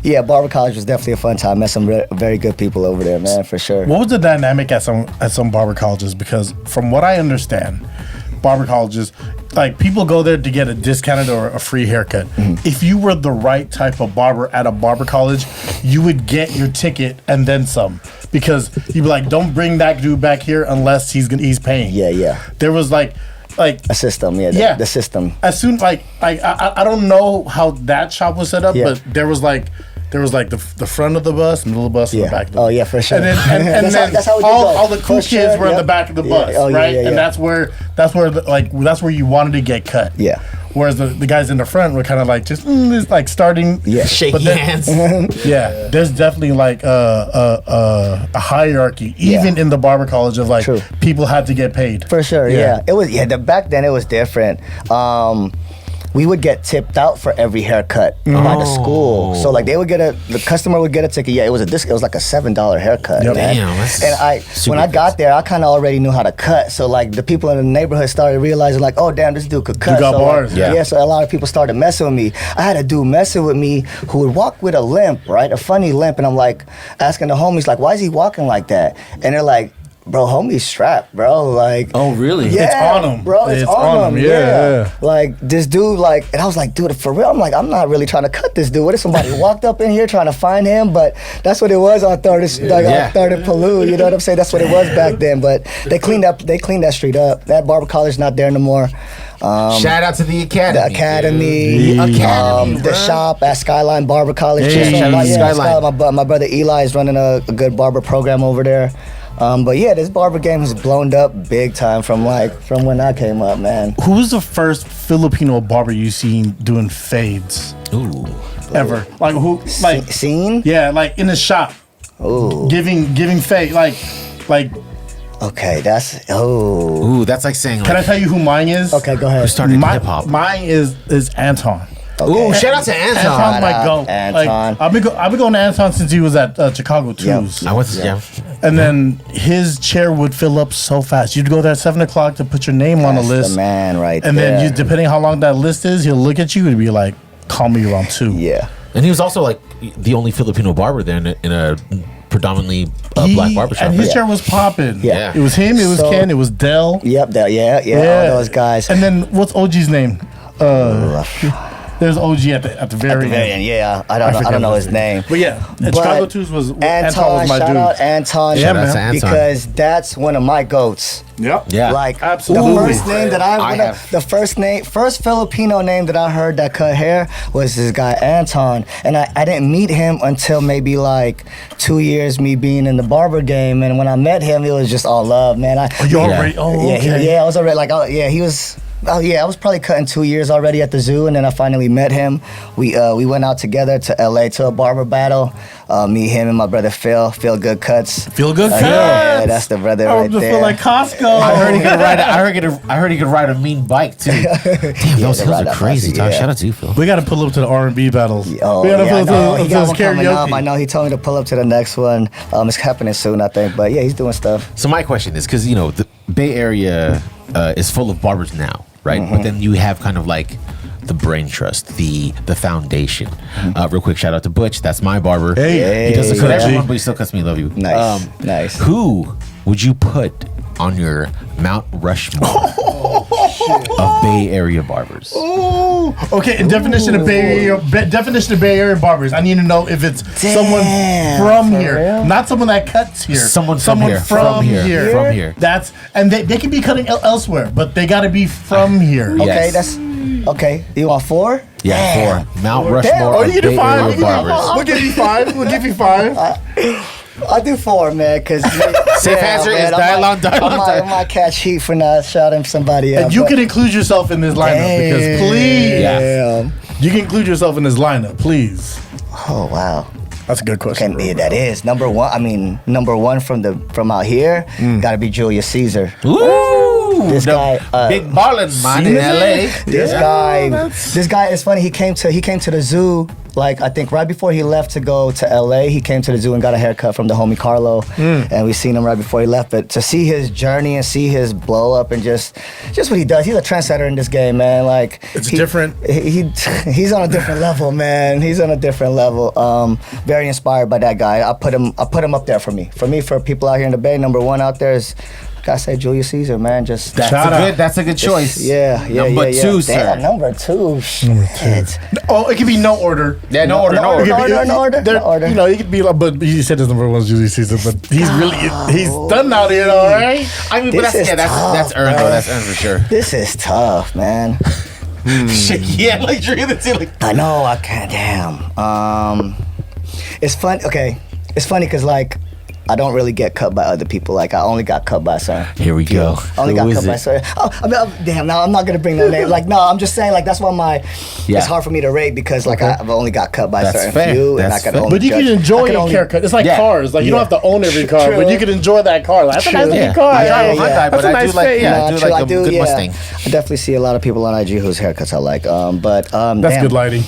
yeah, Barber College was definitely a fun time. Met some very good people over there, man, for sure. What was the dynamic at some barber colleges? Because from what I understand, barber colleges, like, people go there to get a discounted or a free haircut. If you were the right type of barber at a barber college, you would get your ticket and then some. Because you'd be like, don't bring that dude back here unless he's paying. Yeah. There was like A system, yeah. The system. as soon I don't know how that shop was set up, Yeah. but there was like the front of the bus, middle of the bus, and the Yeah. back of the Oh, bus. yeah, for sure. And then, That's how it did all go. all the cool For kids sure, were in yep. the back of the Yeah. bus, Oh, yeah, right? yeah, yeah. And that's where you wanted to get cut. Yeah. Whereas the guys in the front were kind of like just it's like starting. Yeah. Shaking But then- hands. Yeah, there's definitely like a hierarchy, even Yeah. in the barber college, of like True. people had to get paid. For sure, yeah. It was back then it was different. We would get tipped out for every haircut by the school. So like the customer would get a ticket. Yeah, it was like a $7 haircut. Yep. Man. Damn, that's And super when I got expensive. there, I kind of already knew how to cut. So like the people in the neighborhood started realizing like, oh damn, this dude could cut. You got so, bars, like, yeah. So a lot of people started messing with me. I had a dude messing with me who would walk with a limp, right? A funny limp, and I'm like asking the homies like, why is he walking like that? And they're like, bro, homie's strapped, bro. Like, Oh, really? yeah, It's on him. bro. It's on him. Yeah. Like this dude, like, and I was like, dude, for real. I'm like, I'm not really trying to cut this dude. What if somebody walked up in here trying to find him? But that's what it was on Third and Palouse. You know what I'm saying? That's what it was back then. But they cleaned that street up. That barber college not there no more. Shout out to the academy. The academy, dude. The academy, the bruh. shop at Skyline Barber College. Hey. Just Shout out to Skyline. My brother Eli is running a good barber program over there. But yeah, this barber game has blown up big time from when I came up, man. Who was the first Filipino barber you seen doing fades? Ooh. ever. Like who? Like Scene? yeah, like in the shop, Ooh. giving fake like. Okay, that's Ooh, that's like saying. Can I tell you who mine is? Okay, go ahead. Who started hip hop? Mine is Anton. Ooh, shout out to Anton. Anton's my Shout goat. out Anton. Like, I've been going to Anton since he was at Chicago Twos. I went to Jam. And then his chair would fill up so fast. You'd go there at 7 o'clock to put your name on the That's list. the man right and there. then you, depending how long that list is, he'll look at you and be like, call me around 2. Yeah. And he was also like the only Filipino barber there in a predominantly black barbershop. And his chair was popping. Yeah. It was him, it was So- Ken, it was Dell. Yep, yeah, all those guys. And then what's OG's name? There's OG at the very end. Very end, yeah. I forget don't know his his name. But yeah, at Chicago Twos was Anton was my shout dude. out Anton. Yeah, man. Shout out to Anton. Because that's one of my goats. Yep. Yeah. Like Absolutely. the first name that have- first Filipino name that I heard that cut hair was this guy Anton, and I didn't meet him until maybe like 2 years me being in the barber game, and when I met him, it was just all love, man. You already? Oh, Yeah, okay. I was already like, he was. Oh yeah, I was probably cutting 2 years already at the zoo, and then I finally met him. We went out together to LA to a barber battle. Me, him, and my brother Phil. Phil Good Cuts. Feel good? Yeah, that's the brother I right just there. feel like Costco. I heard he could ride. I heard he could ride a mean bike too. Damn, those they hills ride are that crazy. bike, Dog. yeah. Shout out to you, Phil. We got to pull up to the R&B battles. Oh, we got to yeah, pull I up know. to He got his one coming up. karaoke. I know he told me to pull up to the next one. It's happening soon, I think. But yeah, he's doing stuff. So my question is, because the Bay Area is full of barbers now, right? But then you have kind of like the brain trust, the foundation. Real quick, shout out to Butch. That's my barber. Hey. He doesn't Hey, cut yeah. everyone, but he still cuts me. Love you. Nice, nice. Who would you put on your Mount Rushmore of Bay Area barbers? Ooh. Okay, and definition of Bay Area barbers. I need to know if it's someone from for here, real? not someone that cuts here. Someone from here. From here. From here. That's and they can be cutting elsewhere, but they got to be from here. Yeah. Okay, Yes. that's okay. You want 4? Yeah, Damn. 4. Mount Damn. Rushmore Oh, of you get Bay a 5. Area barbers. We'll give you 5. We'll give you 5. I'll do 4, man, because Safe answer is dialogue. I might catch heat for not shouting somebody out. And you but- can include yourself in this lineup because please, Damn. you can include yourself in this lineup, please. Oh wow. That's a good question. Okay, yeah, that is number 1. I mean, number 1 from out here. Got to be Julius Caesar. Ooh, This the guy, big ballin' man in LA. This guy is funny. He came to the zoo. Like I think right before he left to go to LA, he came to the zoo and got a haircut from the homie Carlo, and we seen him right before he left. But to see his journey and see his blow up and just what he does, he's a trendsetter in this game, man. Like It's different. He's on a different level, man. He's on a different level. Very inspired by that guy. I put him up there for me. For people out here in the Bay, number 1 out there is. Gotta say Julius Caesar, man. Just That's a good choice. yeah. Number 2, sir. Damn, number 2. Shit. Oh, it could be no order. Yeah, no order. no It order. could be- No order. there- No order. You know, he could be like, but you said his number 1 is Julius Caesar, but he's done out here, all right? I mean, but This is that's tough, earned though. bro. That's earned for sure. This is tough, man. Shit, yeah, like you're the two. Like, I know. I can't. Damn. It's fun. Okay. It's funny because like I don't really get cut by other people. Like I only got cut by some. here we go. I only Who got is cut by it? certain. Oh, I mean, damn. Now I'm not gonna bring no name. Like no, I'm just saying. Like that's why Yeah. it's hard for me to rate because like I've only got cut by That's certain fair. few, and I That's can fair. only. But you judge. can I enjoy can your only- haircut. It's like Yeah. cars. Like you don't have to own every car, but True. you can enjoy that car. Like, that's a nice True. looking Yeah. car. I Yeah, drive a Hyundai, That's but a I nice do like fade. I Nah, do true, like a good yeah. Mustang. I definitely see a lot of people on IG whose haircuts I like. That's damn. good lighting.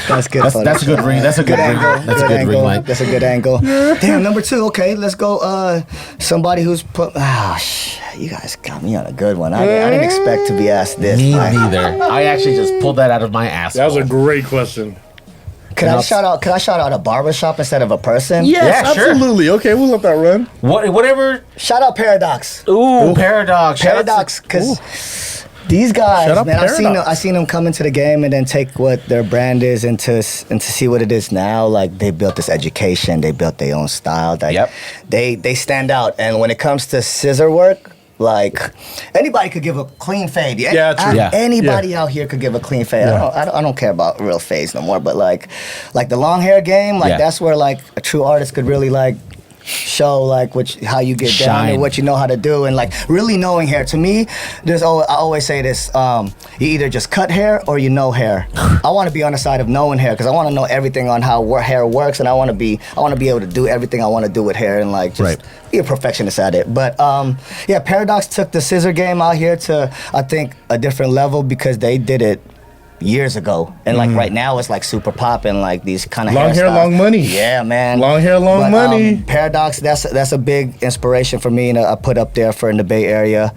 That's good. That's a good ring. That's a good ring. angle. That's a good ring angle. light. That's a good angle. Damn, number 2. Okay, let's go. Somebody who's put. Shit, you guys got me on a good one. I didn't expect to be asked this. Me Like, neither. I actually just pulled that out of my ass. That was a great question. Can I shout out a barbershop instead of a person? Yes, Yeah, sure. absolutely. Okay, we'll let that run. Whatever. Shout out Paradox. Ooh, Paradox. Shout out to- Paradox, because these guys, Shout out man, Paradox. I seen them come into the game and then take what their brand is and to see what it is now. Like they built this education, they built their own style. Like, Yep. They stand out. And when it comes to scissor work, like anybody could give a clean fade. Yeah, true. Yeah. Anybody out here could give a clean fade. Yeah. I don't care about real fades no more. But like the long hair game, like Yeah. that's where like a true artist could really like show like how you get down Shine. and what you know how to do, and like really knowing hair. To me, I always say this: you either just cut hair or you know hair. I want to be on the side of knowing hair because I want to know everything on how hair works, and I want to be able to do everything I want to do with hair and like just be a perfectionist at it. But yeah, Paradox took the scissor game out here to I think a different level because they did it years ago, and like right now it's like super popping, like these kind of long hair, long money. Yeah, man. Long hair, long money. Paradox, that's a big inspiration for me, and I put up there for in the Bay Area.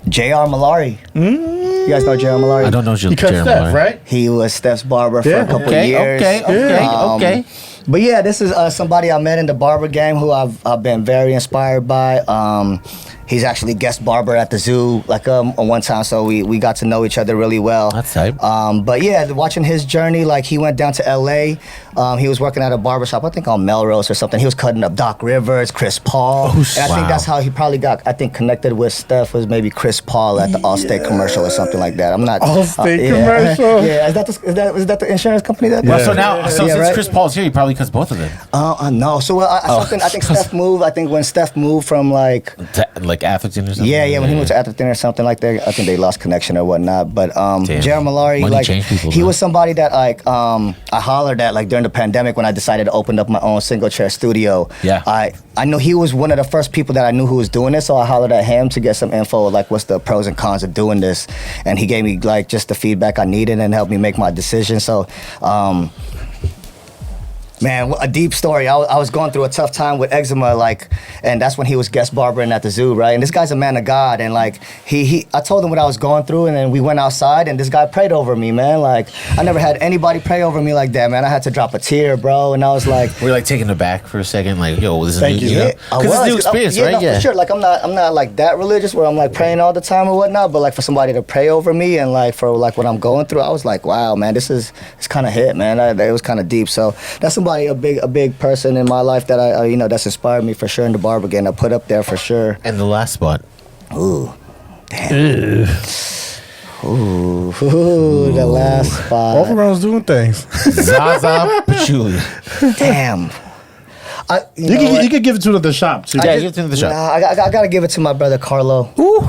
J.R. Malari. You guys know J.R. Malari? I don't know He cut J.R. Steph, Malari. right? He was Steph's barber for a couple Okay, years. okay. But yeah, this is somebody I met in the barber game who I've been very inspired by. He's actually guest barber at the zoo like one time, so we got to know each other really well. That's tight. But yeah, watching his journey, like he went down to LA. He was working at a barbershop, I think on Melrose or something. He was cutting up Doc Rivers, Chris Paul. And I think that's how he probably got, connected with Steph was maybe Chris Paul at the Allstate commercial or something like that. I'm not Allstate commercial. Yeah, is that the insurance company that? Well, so now, since right? Chris Paul's here, he probably cuts both of them. No. So I think Steph moved. I think when Steph moved from like Atherton or something. Yeah, when he moved to Atherton or something like that, I think they lost connection or whatnot. But J.R. Malari, Money like changed people, he man. was somebody that like I hollered at like during the pandemic when I decided to open up my own single chair studio. Yeah. I know he was one of the first people that I knew who was doing this, so I hollered at him to get some info, like what's the pros and cons of doing this, and he gave me like just the feedback I needed and helped me make my decision. So. Man, a deep story. I was going through a tough time with eczema, like, and that's when he was guest barbering at the zoo, right? And this guy's a man of God, and like, I told him what I was going through, and then we went outside, and this guy prayed over me, man. Like, I never had anybody pray over me like that, man. I had to drop a tear, bro, and I was like, We're like taking it back for a second, like, yo, this is Thank new, you. know? I Because it's a new was, experience, right? No, for sure. Like, I'm not like that religious where I'm like praying all the time or whatnot, but like for somebody to pray over me and like for like what I'm going through, I was like, wow, man, it's kind of hit, man. It was kind of deep. So that's somebody a big person in my life that I that's inspired me for sure in the barber game. I put up there for sure. And the last spot. Ooh, damn. Ooh, the last spot. Overgrown's doing things. Zaza Patchouli. Damn. You could give it to the shop too. Yeah, give it to the shop. Nah, I gotta give it to my brother Carlo. Ooh.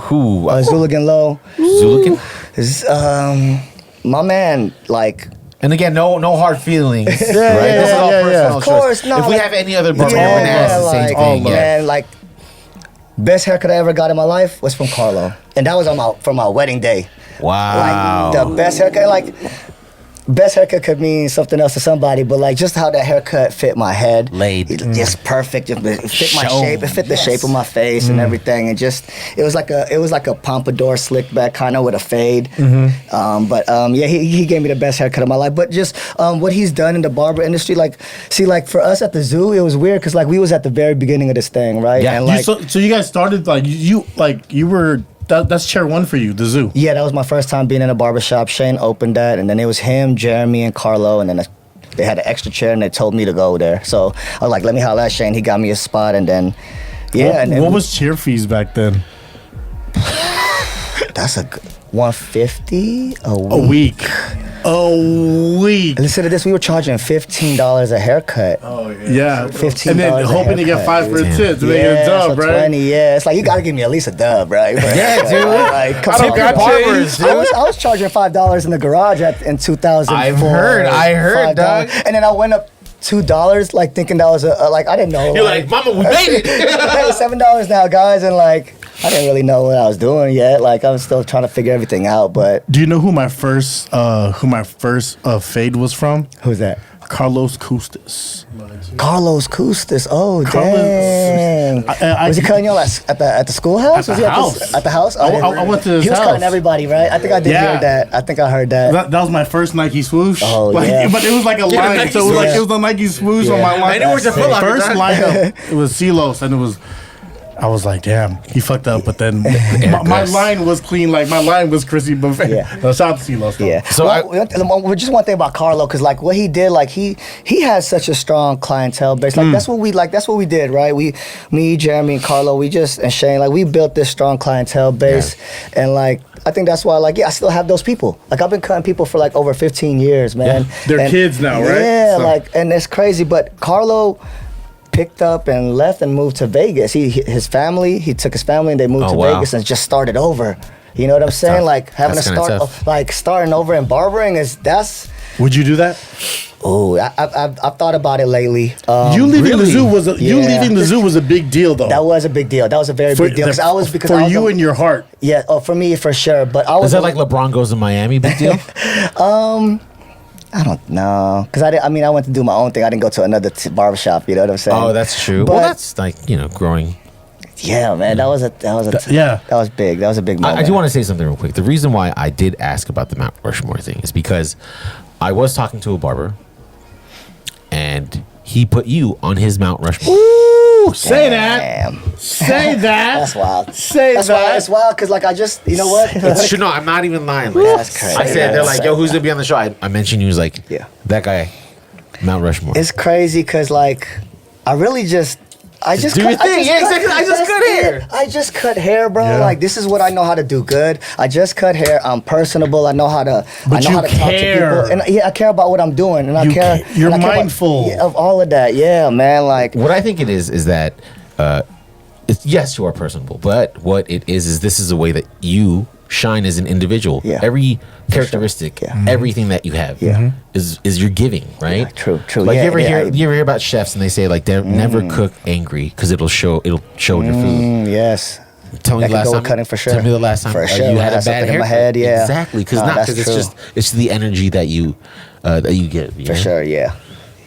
Zuligan Low. Zuligan? My man, like. And again, no hard feelings. Right? yeah, This is all yeah, personal yeah. Of course, choice. no. If we like- have any other barber Yeah, ever ask the same like, thing, yeah. man, like best haircut I ever got in my life was from Carlo, and that was from my wedding day. Wow. Like the best haircut, like best haircut could mean something else to somebody, but like just how that haircut fit my head, Laid. just perfect. It fit my Shown. shape. It fit the shape of my face and everything, and just it was like a pompadour slicked back kind of with a fade. Yeah, he gave me the best haircut of my life. But just what he's done in the barber industry, like for us at the zoo, it was weird because like we was at the very beginning of this thing, right? Yeah. And like. So you guys started you were that's chair one for you, the zoo. Yeah, that was my first time being in a barbershop. Shane opened that, and then it was him, Jeremy, and Carlo, and then they had an extra chair, and they told me to go there. So I was like, let me holler at Shane. He got me a spot, and then, yeah. What was chair fees back then? That's a good, $150 A week. A week. Listen to this. We were charging $15 a haircut. Oh yeah. $15 And then a hoping to get haircut. 5 for a tip to make it Yeah, a dub, so right? 20, yeah. It's like, you gotta give me at least a dub, right? Yeah, dude. Like, come I don't on, got bro. barbers, dude. I was charging $5 in the garage in 2004. I heard, $5. dog. And then I went up $2, like thinking that was like I didn't know. You're like, Mama, we made it. Hey, $7 now, guys, and like I didn't really know what I was doing yet. Like I was still trying to figure everything out. But Do you know who my first fade was from? who's that? Carlos Custis. Carlos Custis. Oh, Carlos- dang. Was he cutting y'all at the schoolhouse? At Was the he house. At the house? Oh, I went to his He was house. cutting everybody, right? I think I did Yeah. hear that. I think I heard that. That was my first Nike swoosh. Oh, yeah. But it was like a Yeah, line. Nike So it was like swoosh. it was the Nike swoosh on my line. I knew it was a Foot Locker, First dog. lineup, it was Silos, and it was. I was like, damn, he fucked up. But then my line was clean. Like my line was Chrissy Buffet. Yeah. No, shout out to Silos. though. Yeah. So just one thing about Carlo, because like what he did, like he has such a strong clientele base. Like that's what we did, right? Me, Jeremy, and Carlo, and Shane, like we built this strong clientele base, and like I think that's why, like, I still have those people. Like I've been cutting people for like over 15 years, man. They're And- kids now, right? Yeah, So- like, and it's crazy. But Carlo, picked up and left and moved to Vegas. He took his family and they moved to Vegas and just started over. You know what I'm saying? Tough. Like having That's to kinda start, like starting over and barbering that's. Would you do that? Oh, I've thought about it lately. You leaving the zoo was a big deal, though. That was a big deal. That was a very big deal. For you and your heart. Yeah. Oh, for me for sure. But I was. Is that like LeBron goes to Miami? Big deal. I don't know, cause I went to do my own thing. I didn't go to another barbershop. You know what I'm saying? Oh, that's true. But, well, that's like growing. Yeah, man, that was big. That was a big moment. I do want to say something real quick. The reason why I did ask about the Mount Rushmore thing is because I was talking to a barber, and he put you on his Mount Rushmore. Ooh, say that. Say that. That's wild. Say That's that. wild. It's wild because like I just, you know what? No, I'm not even lying. Like, That's crazy. I said they're like, yo, who's gonna be on the show? I mentioned you was like, that guy, Mount Rushmore. It's crazy because like I really just. I just cut hair. I just cut hair, bro. Yeah. Like this is what I know how to do good. I just cut hair. I'm personable. I know how to. But I know how to talk to people. And I care about what I'm doing. And I care. You're and I care mindful of all of that. Yeah, man. Like what I think it is that, it's, yes, you are personable, but what it is this is a way that you shine as an individual. Yeah. Every characteristic, everything that you have, is your giving, right? Yeah, true. Like you ever hear about chefs and they say like they never cook angry because it'll show in your food. Yes. Tell me the last time. Cutting for sure. Tell me the last time you had a bad haircut. In my head, yeah. Exactly, because it's the energy that you give. For sure, yeah.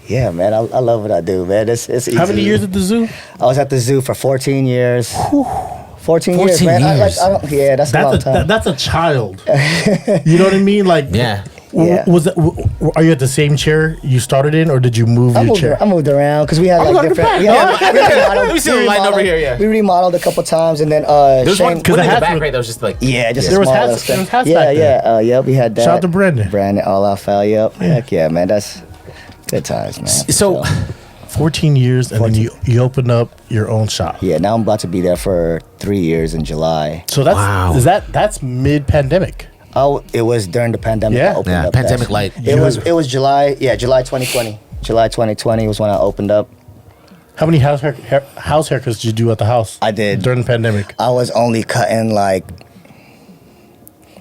Yeah, man, I love what I do, man. It's easy. How many years at the zoo? I was at the zoo for 14 years. 14 years, man. Years. That's a long time. That's a child. You know what I mean? Like, yeah. Was it? Are you at the same chair you started in, or did you move your chair? I moved around because we had like different. Let me see the line over here. Yeah, we remodeled a couple times, and then there's one because in the back right that was just like just there a was small hats. There was hats yeah, back there. yeah, we had that. Shout out to Brandon. Brandon, all out foul. Yep. Heck yeah, man. That's good times, man. So. 14 years, and then you opened up your own shop. Yeah, now I'm about to be there for 3 years in July. So that's mid-pandemic. Oh, it was during the pandemic. Yeah, I opened up. Pandemic light. It was July. Yeah, July 2020. July 2020 was when I opened up. How many house haircuts did you do at the house? I did during the pandemic. I was only cutting like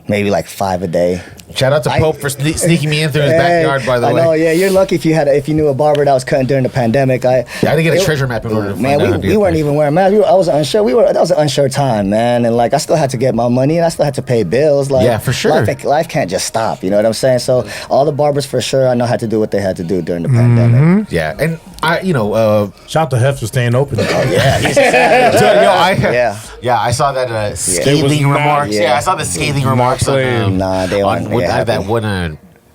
maybe like 5 a day. Shout out to Pope for sneaking me in through his backyard, by the way. I know, yeah. You're lucky if you knew a barber that was cutting during the pandemic. I had to get a treasure map in order to find out. We weren't even wearing masks. I was unsure. That was an unsure time, man. And like I still had to get my money and I still had to pay bills. Like, yeah, for sure. Life can't just stop. You know what I'm saying? So all the barbers for sure, I know had to do what they had to do during the pandemic. Yeah, and shout out to Hef for staying open. Oh yeah, I saw that scathing remarks. Yeah, I saw the scathing remarks on they weren't. That one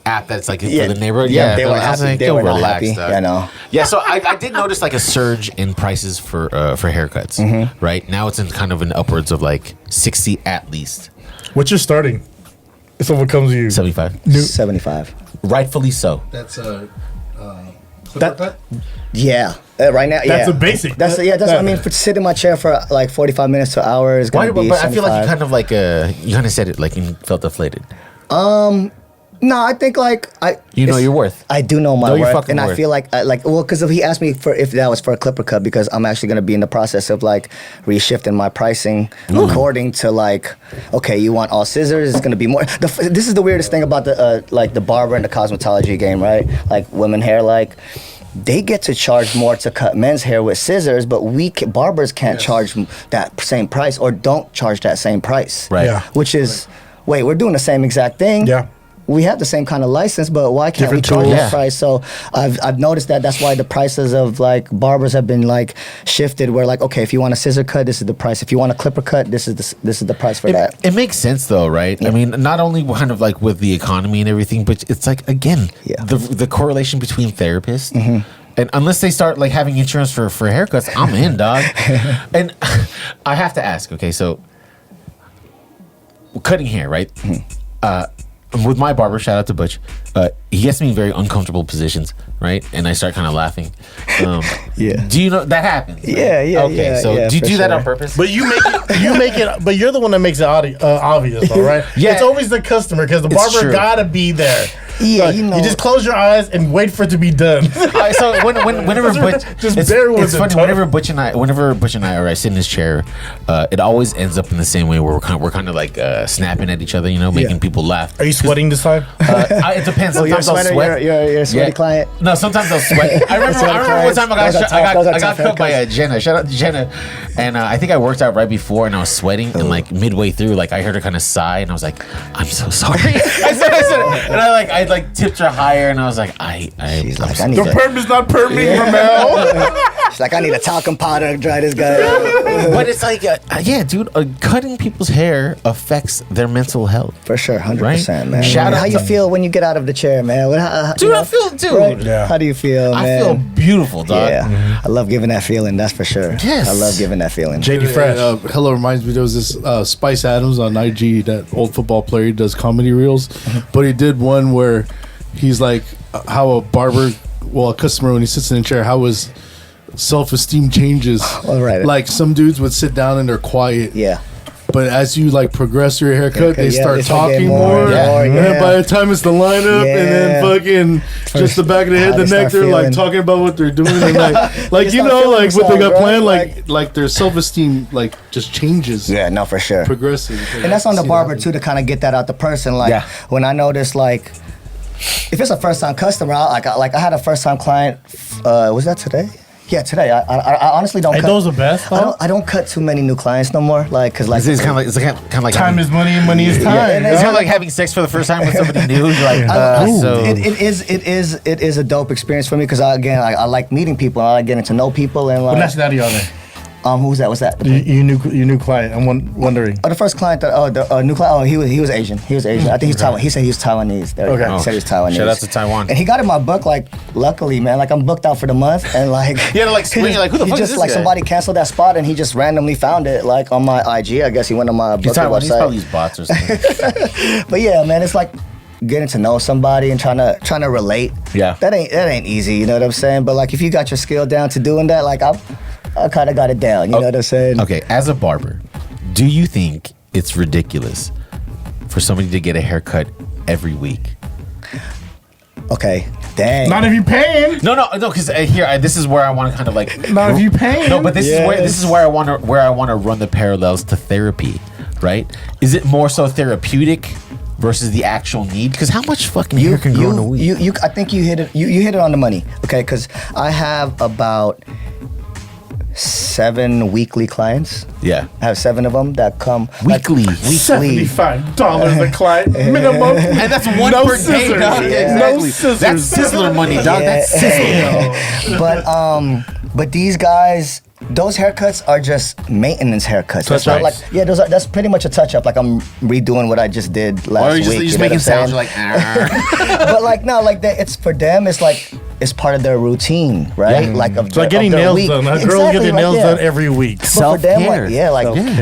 app that's like for the neighborhood. Yeah, they were happy. They were not happy. I know. Yeah, so I did notice like a surge in prices for haircuts. Right now, it's in kind of an upwards of like 60 at least. What's your starting? If someone comes to you, 75. 75. Rightfully so. That's a clipper cut. Yeah. Right now, that's a basic. That's I mean, for sitting in my chair for like 45 minutes to an hour is gonna be. But I feel like you kind of like you kind of said it like you felt deflated. No, I think like know your worth. I do know my worth, and worth. I feel like because he asked me if that was for a clipper cut because I'm actually gonna be in the process of like reshifting my pricing according to like okay, you want all scissors, it's gonna be more. This is the weirdest thing about the barber and the cosmetology game, right? Like women hair, like. They get to charge more to cut men's hair with scissors, but barbers can't charge that same price or don't charge that same price. Right. Yeah. Which is, wait, we're doing the same exact thing. Yeah. We have the same kind of license, but why can't we charge that price? So I've noticed that's why the prices of like barbers have been like shifted. Where like okay, if you want a scissor cut, this is the price. If you want a clipper cut, this is the price for that. It makes sense though, right? Yeah. I mean, not only kind of like with the economy and everything, but it's like again, the correlation between therapists. And unless they start like having insurance for haircuts, I'm in, dog. And I have to ask, okay, so cutting hair, right? With my barber, shout out to Butch, he gets me in very uncomfortable positions, right? And I start kind of laughing. Do you know that happens? Right? Yeah. Okay, so do you do that on purpose? But you make it. But you're the one that makes it obvious, though, right? Yeah, it's always the customer because the barber gotta be there. Yeah, you know. You just close your eyes and wait for it to be done. So whenever Butch, Just bear with it's it, funny. Tony. Whenever Butch and I are sit in this chair, it always ends up in the same way where we're kind of like snapping at each other, making people laugh. Are you sweating this time? It depends. You're a Sometimes I'll sweater, sweat. you're a sweaty client. No, sometimes I'll sweat. I remember one time I got cut by Jenna. Shout out to Jenna. And I think I worked out right before, and I was sweating, and like midway through, like I heard her kind of sigh, and I was like, "I'm so sorry." I said it, and I tipped her higher, and I was like, She's like, I The need to. perm is not perming, Rommel. She's like, I need a talcum powder to dry this guy out. But it's like, yeah, dude, cutting people's hair affects their mental health. For sure, 100%, Right? man. Shout out How you to- feel when you get out of the chair, man? Dude, I feel, dude. Yeah. How do you feel, man? I feel beautiful, dog. Yeah, I love giving that feeling. That's for sure. Yes. I love giving that feeling. JD Fresh. Hella reminds me, there was this Spice Adams on IG, that old football player. He does comedy reels, but he did one where he's like, how a barber, a customer, when he sits in a chair, how his self-esteem changes. All right. Like some dudes would sit down and they're quiet. Yeah. But as you like progress your haircut, they yeah, start they start talking getting more. more, And then by the time it's the lineup, and then fucking just the back of the head, how the they neck, start they're like feeling. talking about what they're doing, and like They start feeling like what they got themselves, planned, right? like their self-esteem like just changes, Yeah, no, for sure. progresses. And that's on the See barber that. too, to kind of get that out the person. Like Yeah. when I notice, like if it's a first time customer, I had a first time client. Was that today? Yeah, today. I honestly don't. Ain't cut, those the best, though? I don't cut too many new clients no more. Like, cause like It's kind of like Time is money and money is time. and It's kind of like having sex for the first time with somebody new. You're like, so it is a dope experience for me because I like meeting people. I like getting to know people and What like nationality are they? who's that? What's that? You new client. I'm wondering. Oh, the first client that the new client. Oh, he was Asian. He was Asian. I think he's Taiwan. He said he was Taiwanese. There you Okay. go. He said he was Taiwanese. Shout out to Taiwan. And he got in my book. Like, luckily, man. Like, I'm booked out for the month, and like You had to, like, swing it, like, who the he fuck is just this like guy? somebody canceled that spot, and he just randomly found it like on my IG. I guess he went on my he's booking Taiwanese, probably website. use bots or something. But yeah, man, it's like getting to know somebody and trying to relate. Yeah. That ain't easy. You know what I'm saying? But like, if you got your skill down to doing that, like I kind of got it down. You know what I'm saying? Okay, as a barber, do you think it's ridiculous for somebody to get a haircut every week? Okay. Dang. Not if you paying. No, because this is where I want to kind of like. Not if you paying. No, but this Yes. is where I want to run the parallels to therapy, right? Is it more so therapeutic versus the actual need? Because how much fucking hair can grow in a week? I think you hit it. You hit it on the money. Okay, because I have about 7 weekly clients. Yeah. I have 7 of them that come Weekly. $75 a client minimum. And that's one No per day, scissors. dog. Yeah. No Exactly. scissors. That's Sizzler money, dog. That's Sizzler. But these guys, those haircuts are just maintenance haircuts. That's not Touch-ups. like that's pretty much a touch up. Like I'm redoing what I just did last Or you week. just you know making what I'm sounds saying? you're like, But like no, like that. It's for them. It's like it's part of their routine, right? Yeah. Like of It's like their- getting of their nails week. done. Girls Exactly, get their like, nails yeah. done every week. But for them, Self-care.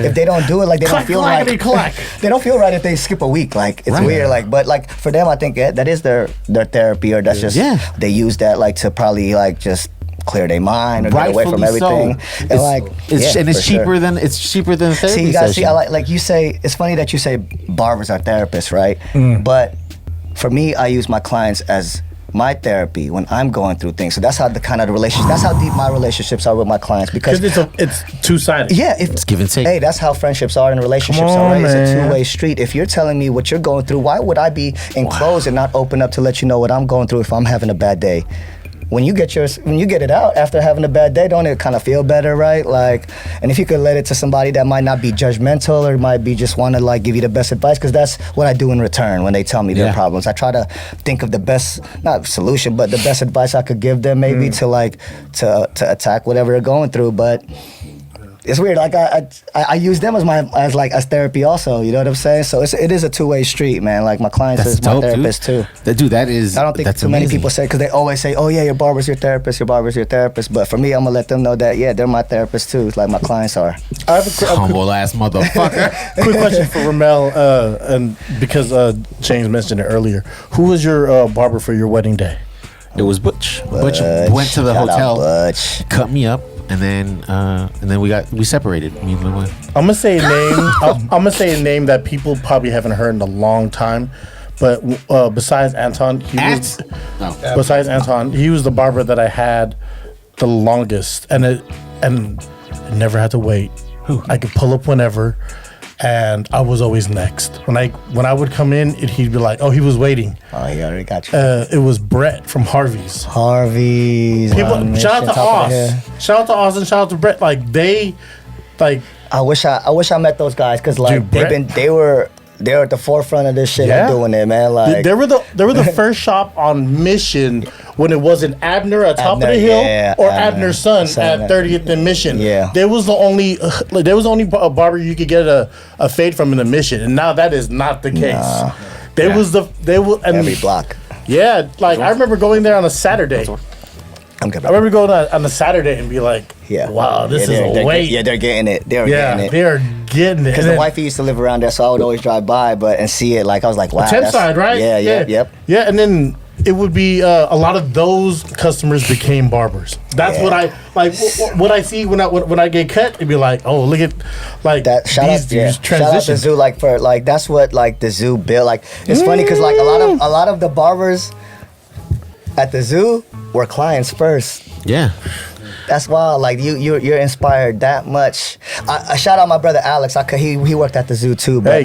if they don't do it, like they don't feel clackety like clack. they don't feel right if they skip a week. Like it's Right. weird. Like, but like for them, I think that is their therapy, or that's just they use that like to probably like just clear their mind or get away from Rightfully so. everything. And like it's for cheaper sure. than a therapy See, you guys see, session. I like you say. It's funny that you say barbers are therapists, right? But for me, I use my clients as my therapy when I'm going through things. So that's how the kind of the relationship. That's how deep my relationships are with my clients because Because it's two-sided. yeah, if, It's give and take. Hey, that's how friendships are and relationships Come are. on, Right? It's a man. two-way street. If you're telling me what you're going through, why would I be enclosed and not open up to let you know what I'm going through if I'm having a bad day? When you get it out after having a bad day, don't it kind of feel better, right? Like, and if you could let it to somebody that might not be judgmental or might be just want to like give you the best advice, because that's what I do in return when they tell me their Yeah. problems. I try to think of the best, not solution, but the best advice I could give them, maybe to like to attack whatever they're going through, but. It's weird. Like I use them as therapy also. You know what I'm saying? So it is a two-way street, man. Like my clients That's is my dope, therapist dude. too. Dude, that is. I don't think that's too many amazing. people say because they always say, "Oh yeah, your barber's your therapist. Your barber's your therapist." But for me, I'm gonna let them know that yeah, they're my therapist too. Like my clients are. I have a quick Humble ass motherfucker. question for Rommel, and because James mentioned it earlier. Who was your barber for your wedding day? It was Butch. Butch went to the Shout out hotel, Butch. cut me up, and then we separated. Me and my wife. I'm gonna say a name. I'm gonna say a name that people probably haven't heard in a long time, But besides Anton, besides Anton, he was the barber that I had the longest, and I never had to wait. I could pull up whenever, and I was always next. When I would come in, he'd be like, "Oh, he was waiting." Oh, he already got you. It was Brett from Harvey's. People, shout out to Oz. Shout out to Oz and shout out to Brett. I wish I met those guys because like Dude, they were at the forefront of this shit. Yeah. Like doing it, man. Like they were the first shop on Mission when it wasn't Abner at top of the hill or Abner's son at 30th and Mission. Yeah, there was the only barber you could get a fade from in the Mission, and now that is not the case. Nah. Every block. Yeah, like I remember going there on a Saturday. I remember going on a Saturday and be like, wow, this is a wait. Yeah, they're getting it. They're getting it. Because the wifey used to live around there, so I would always drive by, and see it. Like I was like, wow, Thames side, right? Yep. Yeah, and then it would be a lot of those customers became barbers. That's what I like. What I see when I get cut, it'd be like, oh, look at like that. These dudes transition. Shout out to Zoo, like for like that's what like the Zoo built. Like it's funny because like a lot of the barbers at the Zoo were clients first. Yeah. That's wild. Like you're inspired that much. I shout out my brother Alex. He worked at the Zoo too, but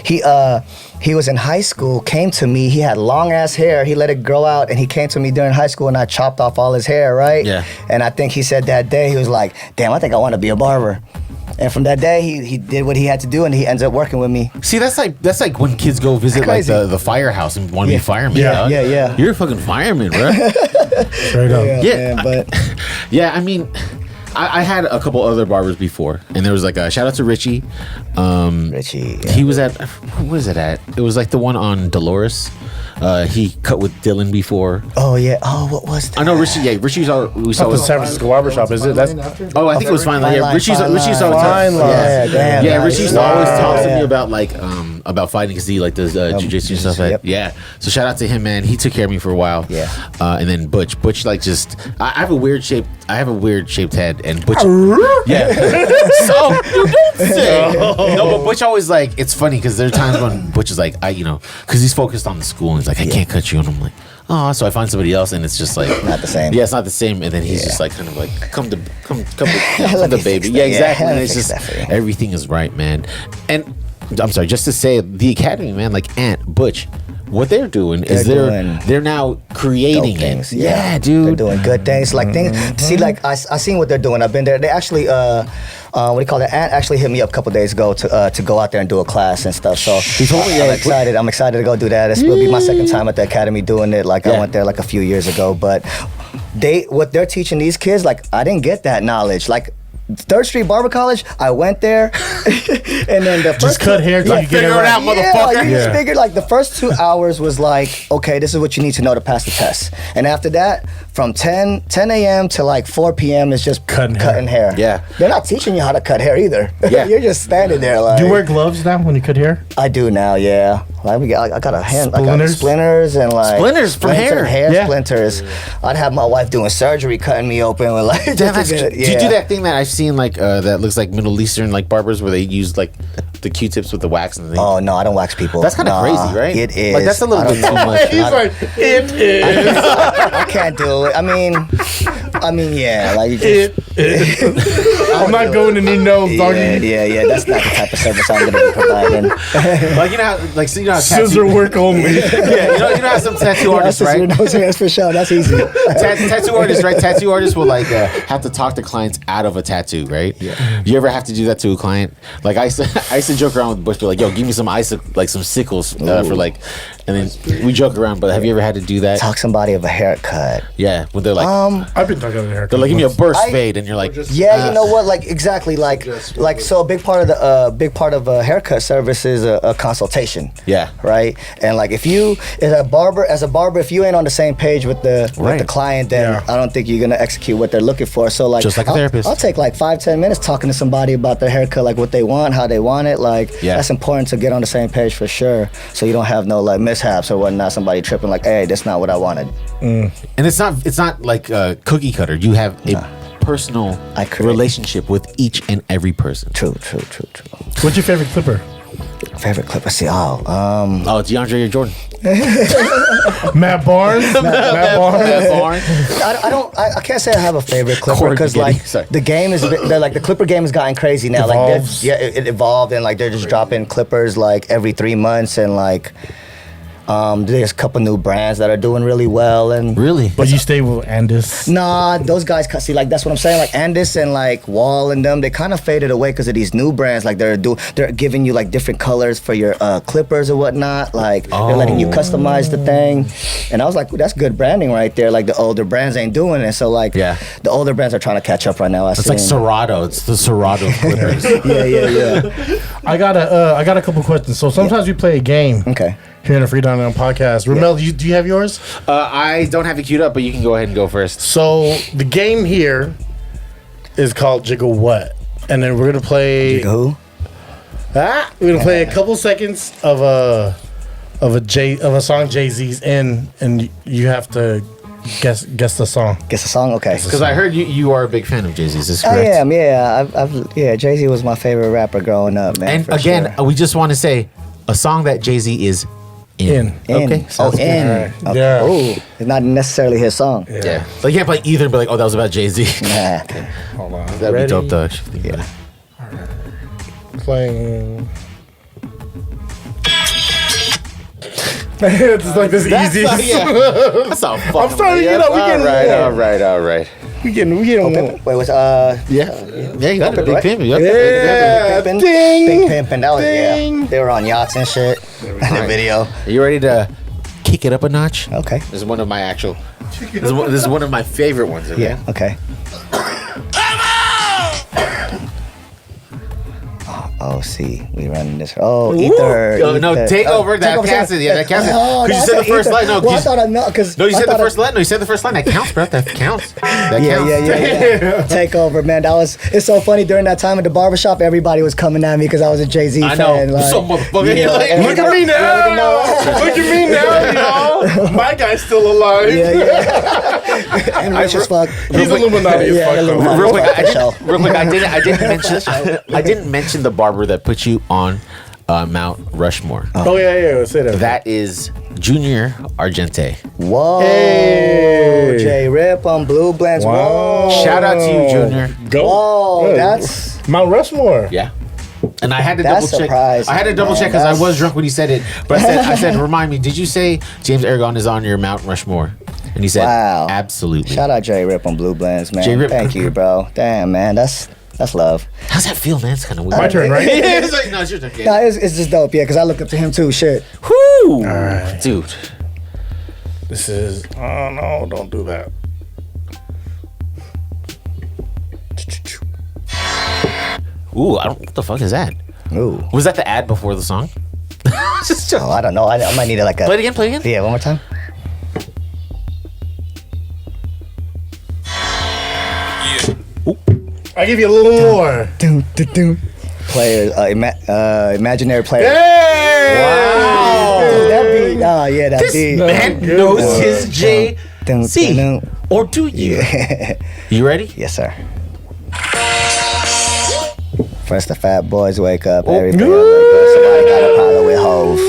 he was in high school. Came to me. He had long ass hair. He let it grow out, and he came to me during high school, and I chopped off all his hair. Right. Yeah. And I think he said that day he was like, "Damn, I think I want to be a barber." And from that day, he did what he had to do, and he ends up working with me. See, that's like when kids go visit like the firehouse and want to be firemen. Yeah. You're a fucking fireman, bro. Straight up. Man, but I mean, I had a couple other barbers before, and there was like a shout out to Richie. Richie, he was at, who was it at? It was like the one on Dolores. He cut with Dylan before. Oh yeah. Oh, what was that? I know Richie. Yeah, Richie's all. We saw the San Francisco barbershop. Is it? That's Oh, I think it was Fine Line. Yeah, Richie's always Richie used to always talk to me about like about fighting because he like does jiu-jitsu stuff. Yeah. So shout out to him, man. He took care of me for a while. Yeah. And then Butch like just I have a weird shaped head, and Butch. Yeah. So you don't say. No, but Butch always like it's funny because there are times when Butch is like because he's focused on the school and he's like I can't cut you, and I'm like oh, so I find somebody else, and it's just like not the same. Yeah, it's not the same, and then he's just like kind of like come to baby. Yeah, exactly. And it's just everything is right, man. And I'm sorry, just to say the academy, man, like Ant, Butch, what they're doing is they're now creating things. it. Yeah, dude, they're doing good things. Like things. See, like I seen what they're doing. I've been there. They actually what do you call it? Ant actually hit me up a couple days ago to go out there and do a class and stuff. So I'm excited to go do that. It will be my second time at the academy doing it. Like I went there like a few years ago, but what they're teaching these kids, like I didn't get that knowledge. Like 3rd Street Barber College, I went there, and then the first just cut hair till you get it right. Out, motherfucker. You just figured like the first 2 hours was like, okay, this is what you need to know to pass the test, and after that, from 10 a.m. to like 4 p.m. is just cutting hair. Yeah, they're not teaching you how to cut hair either. Yeah, you're just standing there. Like, do you wear gloves now when you cut hair? I do now. Yeah, like I got a hand, I got splinters and like splinters for hair splinters. I'd have my wife doing surgery, cutting me open with like. Damn, do you do that thing that I've seen like that looks like Middle Eastern like barbers where they use like the Q-tips with the wax and things? Oh no, I don't wax people. That's kind of crazy, right? It is. Like that's a little bit too much. He's like, it is. I can't do it. I mean, yeah, like you just, I'm not going to need nose, doggy. Yeah. That's not the type of service I'm gonna be providing. Like you know, how, so you know, scissor work only. Yeah, you know how some tattoo artists, right? That's for sure. That's easy. Tattoo artists, right? Tattoo artists will like have to talk the clients out of a tattoo, right? Yeah. You ever have to do that to a client? Like I used to joke around with Bush, be like, "Yo, give me some some sickles for like," and then we joke around. But have you ever had to do that? Talk somebody of a haircut. Yeah, when they're like, I've been talking about a haircut. They're like, "Give me a burst fade," and you're like, "Yeah, you know what? Like exactly, like so a big part of a haircut service is a consultation. Yeah, right. And like if you as a barber, if you ain't on the same page with the client, then I don't think you're gonna execute what they're looking for. So like, just like a therapist, I'll take like 5-10 minutes talking to somebody about their haircut, like what they want, how they want it. Like that's important to get on the same page for sure. So you don't have no like mishaps or whatnot. Somebody tripping like, hey, that's not what I wanted. And it's not like a cookie cutter. You have a personal relationship with each and every person. True. What's your favorite clipper? Favorite Clipper? See, Oh, DeAndre Jordan. Matt Barnes. Matt Barnes. I can't say I have a favorite Clipper Corey because Spaghetti. like Sorry. the game is like the Clipper game has gotten crazy now. Evolves. Like it evolved and like they're just dropping Clippers like every 3 months and like there's a couple new brands that are doing really well and Really? But you stay with Andis. Nah, those guys see like that's what I'm saying. Like Andis and like Wall and them, they kind of faded away because of these new brands. Like they're giving you like different colors for your Clippers or whatnot. Like they're letting you customize the thing. And I was like, that's good branding right there. Like the older brands ain't doing it. So like the older brands are trying to catch up right now. It's like Serato. It's the Serato Clippers. yeah. I got a couple questions. So sometimes we play a game. Okay. Here in the FREE99 podcast. Rommel, do you have yours? I don't have it queued up, but you can go ahead and go first. So the game here is called Jiggle What, and then we're gonna play. Jiggle who? We're gonna play a couple seconds of a song Jay-Z's in, and you have to guess the song. Guess the song? Okay. Because I heard you are a big fan of Jay-Z's. Is this I correct? am, yeah. Jay-Z was my favorite rapper growing up, man. And for again, sure. we just want to say a song that Jay-Z is in. Okay. sounds good. in. Alright. Okay. Yeah. Oh, it's not necessarily his song. Yeah. So you can't play either and be like, oh, that was about Jay-Z. Nah. Hold on. That'd Ready? be dope though. Actually. Yeah. Playing. It's like this easy. That's all fucking. I'm starting to get up. We getting All right. We getting Wait, was Yeah, you got it. Big right? Pimp. Yeah. Big Pimpin'? Ding. Big Pimpin', that was Ding. they were on yachts and shit in the video. Are you ready to kick it up a notch? Okay. This is one of my actual. This is one of my favorite ones. Okay? Yeah. Okay. Oh, see, we running this. Oh, Ether. No, take over. That counts. Yeah, that counts. Oh, Because you said the first line. No, well, I thought I know. Cause no, you I said the thought first line. No, you said the first line. That counts, bro. That counts. That Yeah, counts. yeah. Take over, man. It's so funny during that time at the barbershop. Everybody was coming at me because I was a Jay-Z I fan. know. Like, So motherfucker. yeah, You're like, and- Look at me now. Look at me now, y'all. My guy's still alive. Yeah. And rich as fuck. He's Illuminati as fuck. Illuminati. Real quick, For sure. I didn't mention the barber that put you on Mount Rushmore. Oh yeah. Say that. That is Junior Argente. Whoa. Hey. J Rip on Blue Blends. Wow. Whoa. Shout out to you, Junior. Go. Whoa, Good. that's Mount Rushmore. Yeah. And I had to That's double check. surprising, I had to double man. check because I That's- was drunk when he said it. But I said, remind me, did you say James Aragon is on your Mount Rushmore? And he said, Wow. absolutely. shout out J Rip on Blue Blends, man. J-Rip. Thank you, bro. Damn, man, that's love. How's that feel, man? It's kind of weird. My turn, right? It's like, no, it's your turn. Nah, it's just dope, yeah, because I look up to him too. Shit. Whoo! right. Dude. This is. Oh no! Don't do that. Ooh, what the fuck is that? Ooh. Was that the ad before the song? Oh, I don't know. I might need like a. Play it again. Yeah, one more time. I give you a little more. Players, imaginary players. Hey! Wow. Dude, that beat. Oh yeah, that This beat. man Good knows one. his J. C. Or do you? You ready? Yes, sir. First, the fat boys wake up. Oh. Everything. Somebody got a problem with Hove.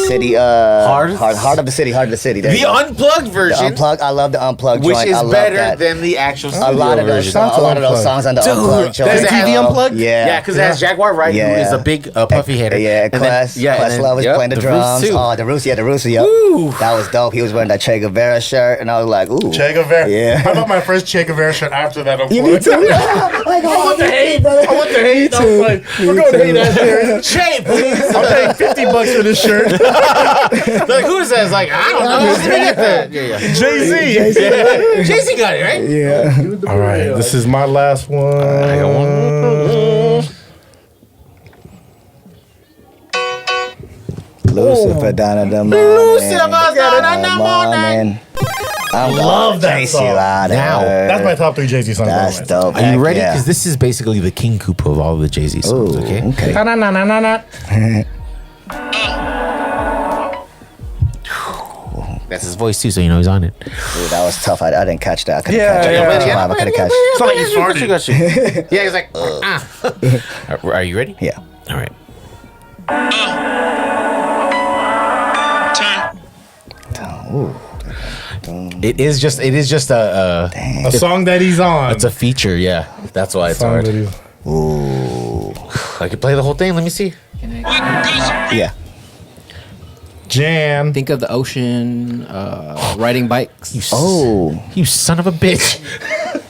City. Heart of the city. There The you go. unplugged The version, unplugged. I love the unplugged which joint. is I love better that. than the actual a studio lot of those version. songs. A lot of those Unplugged. songs on the Dude, unplugged joint. that's MTV Unplugged? Yeah, because it has Jaguar Wright, who Yeah. is a big puffy hitter. Yeah, And then- Questlove was playing the drums. Too. Oh, the Rooster, yep. Ooh. That was dope. He was wearing that Che Guevara shirt, and I was like, ooh. Che Guevara. Yeah. I bought my first Che Guevara shirt after that. You me too. Like, I want the hate, brother. I want the hate. I was like, we're going to hate that shirt. Che, please. I'm paying $50 for this shirt. Like, who is that? It's like, I don't know. Who's gonna get that? Yeah. Jay-Z. Jay-Z got it, right? Yeah. All right, this is my last one. I got one. Lucifer down in the morning. Lucifer down in the morning. I'm Love gonna that chase song. you out of Now, her. That's my top 3 Jay-Z songs. That's dope. Are you Heck ready? yeah. Because this is basically the King Koopa of all the Jay-Z songs, Ooh, okay? okay. Na-na-na-na-na. That's his voice, too, so you know he's on it. Dude, that was tough. I didn't catch that. I couldn't Yeah, catch it. yeah. I couldn't catch it. It's not like you farted. Yeah, he's like, ah. Are you ready? Yeah. All right. It is just a song that he's on. It's a feature, yeah. That's why it's hard. Ooh. I could play the whole thing. Let me see. Yeah. Jan. Think of the ocean, riding bikes. You Oh. you son of a bitch.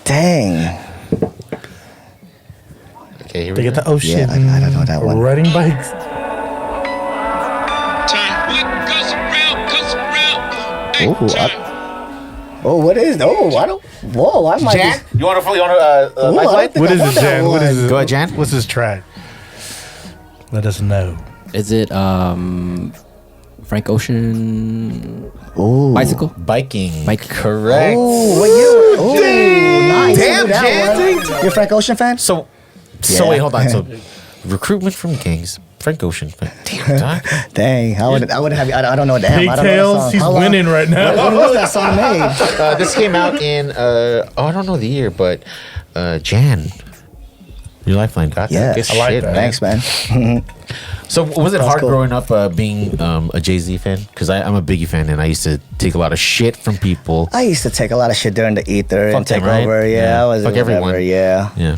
Dang. Okay, here They we get go. the ocean. Yeah, I don't know that one. Riding bikes. What is? Oh, I don't. Whoa, I might. Jan, you want to Ooh, I don't lifeline? think What I is know it, that Jan? What one. is it? Go ahead, Jan. What's his track? Let us know. Is it Frank Ocean Ooh. bicycle? Biking. Bike. Correct. Oh, what year? Oh, nice. Damn, I knew that Jan. one. You're a Frank Ocean fan? So Yeah. wait, hold on. So recruitment from gangs, Frank Ocean. Damn, dog. Dang, I would have. I don't know. Damn, I don't know that Pigtails. song. He's How long- winning right now. When was that song made? This came out in I don't know the year, but Jan. Your lifeline got Yeah, that. Good I like shit, that. man. Thanks, man. So was it That's hard cool. growing up being a Jay-Z fan? Because I'm a Biggie fan, and I used to take a lot of shit from people. I used to take a lot of shit during the ether and Fuck take them, right? over. Yeah, Yeah. I was Fuck whatever, everyone. Yeah, Yeah.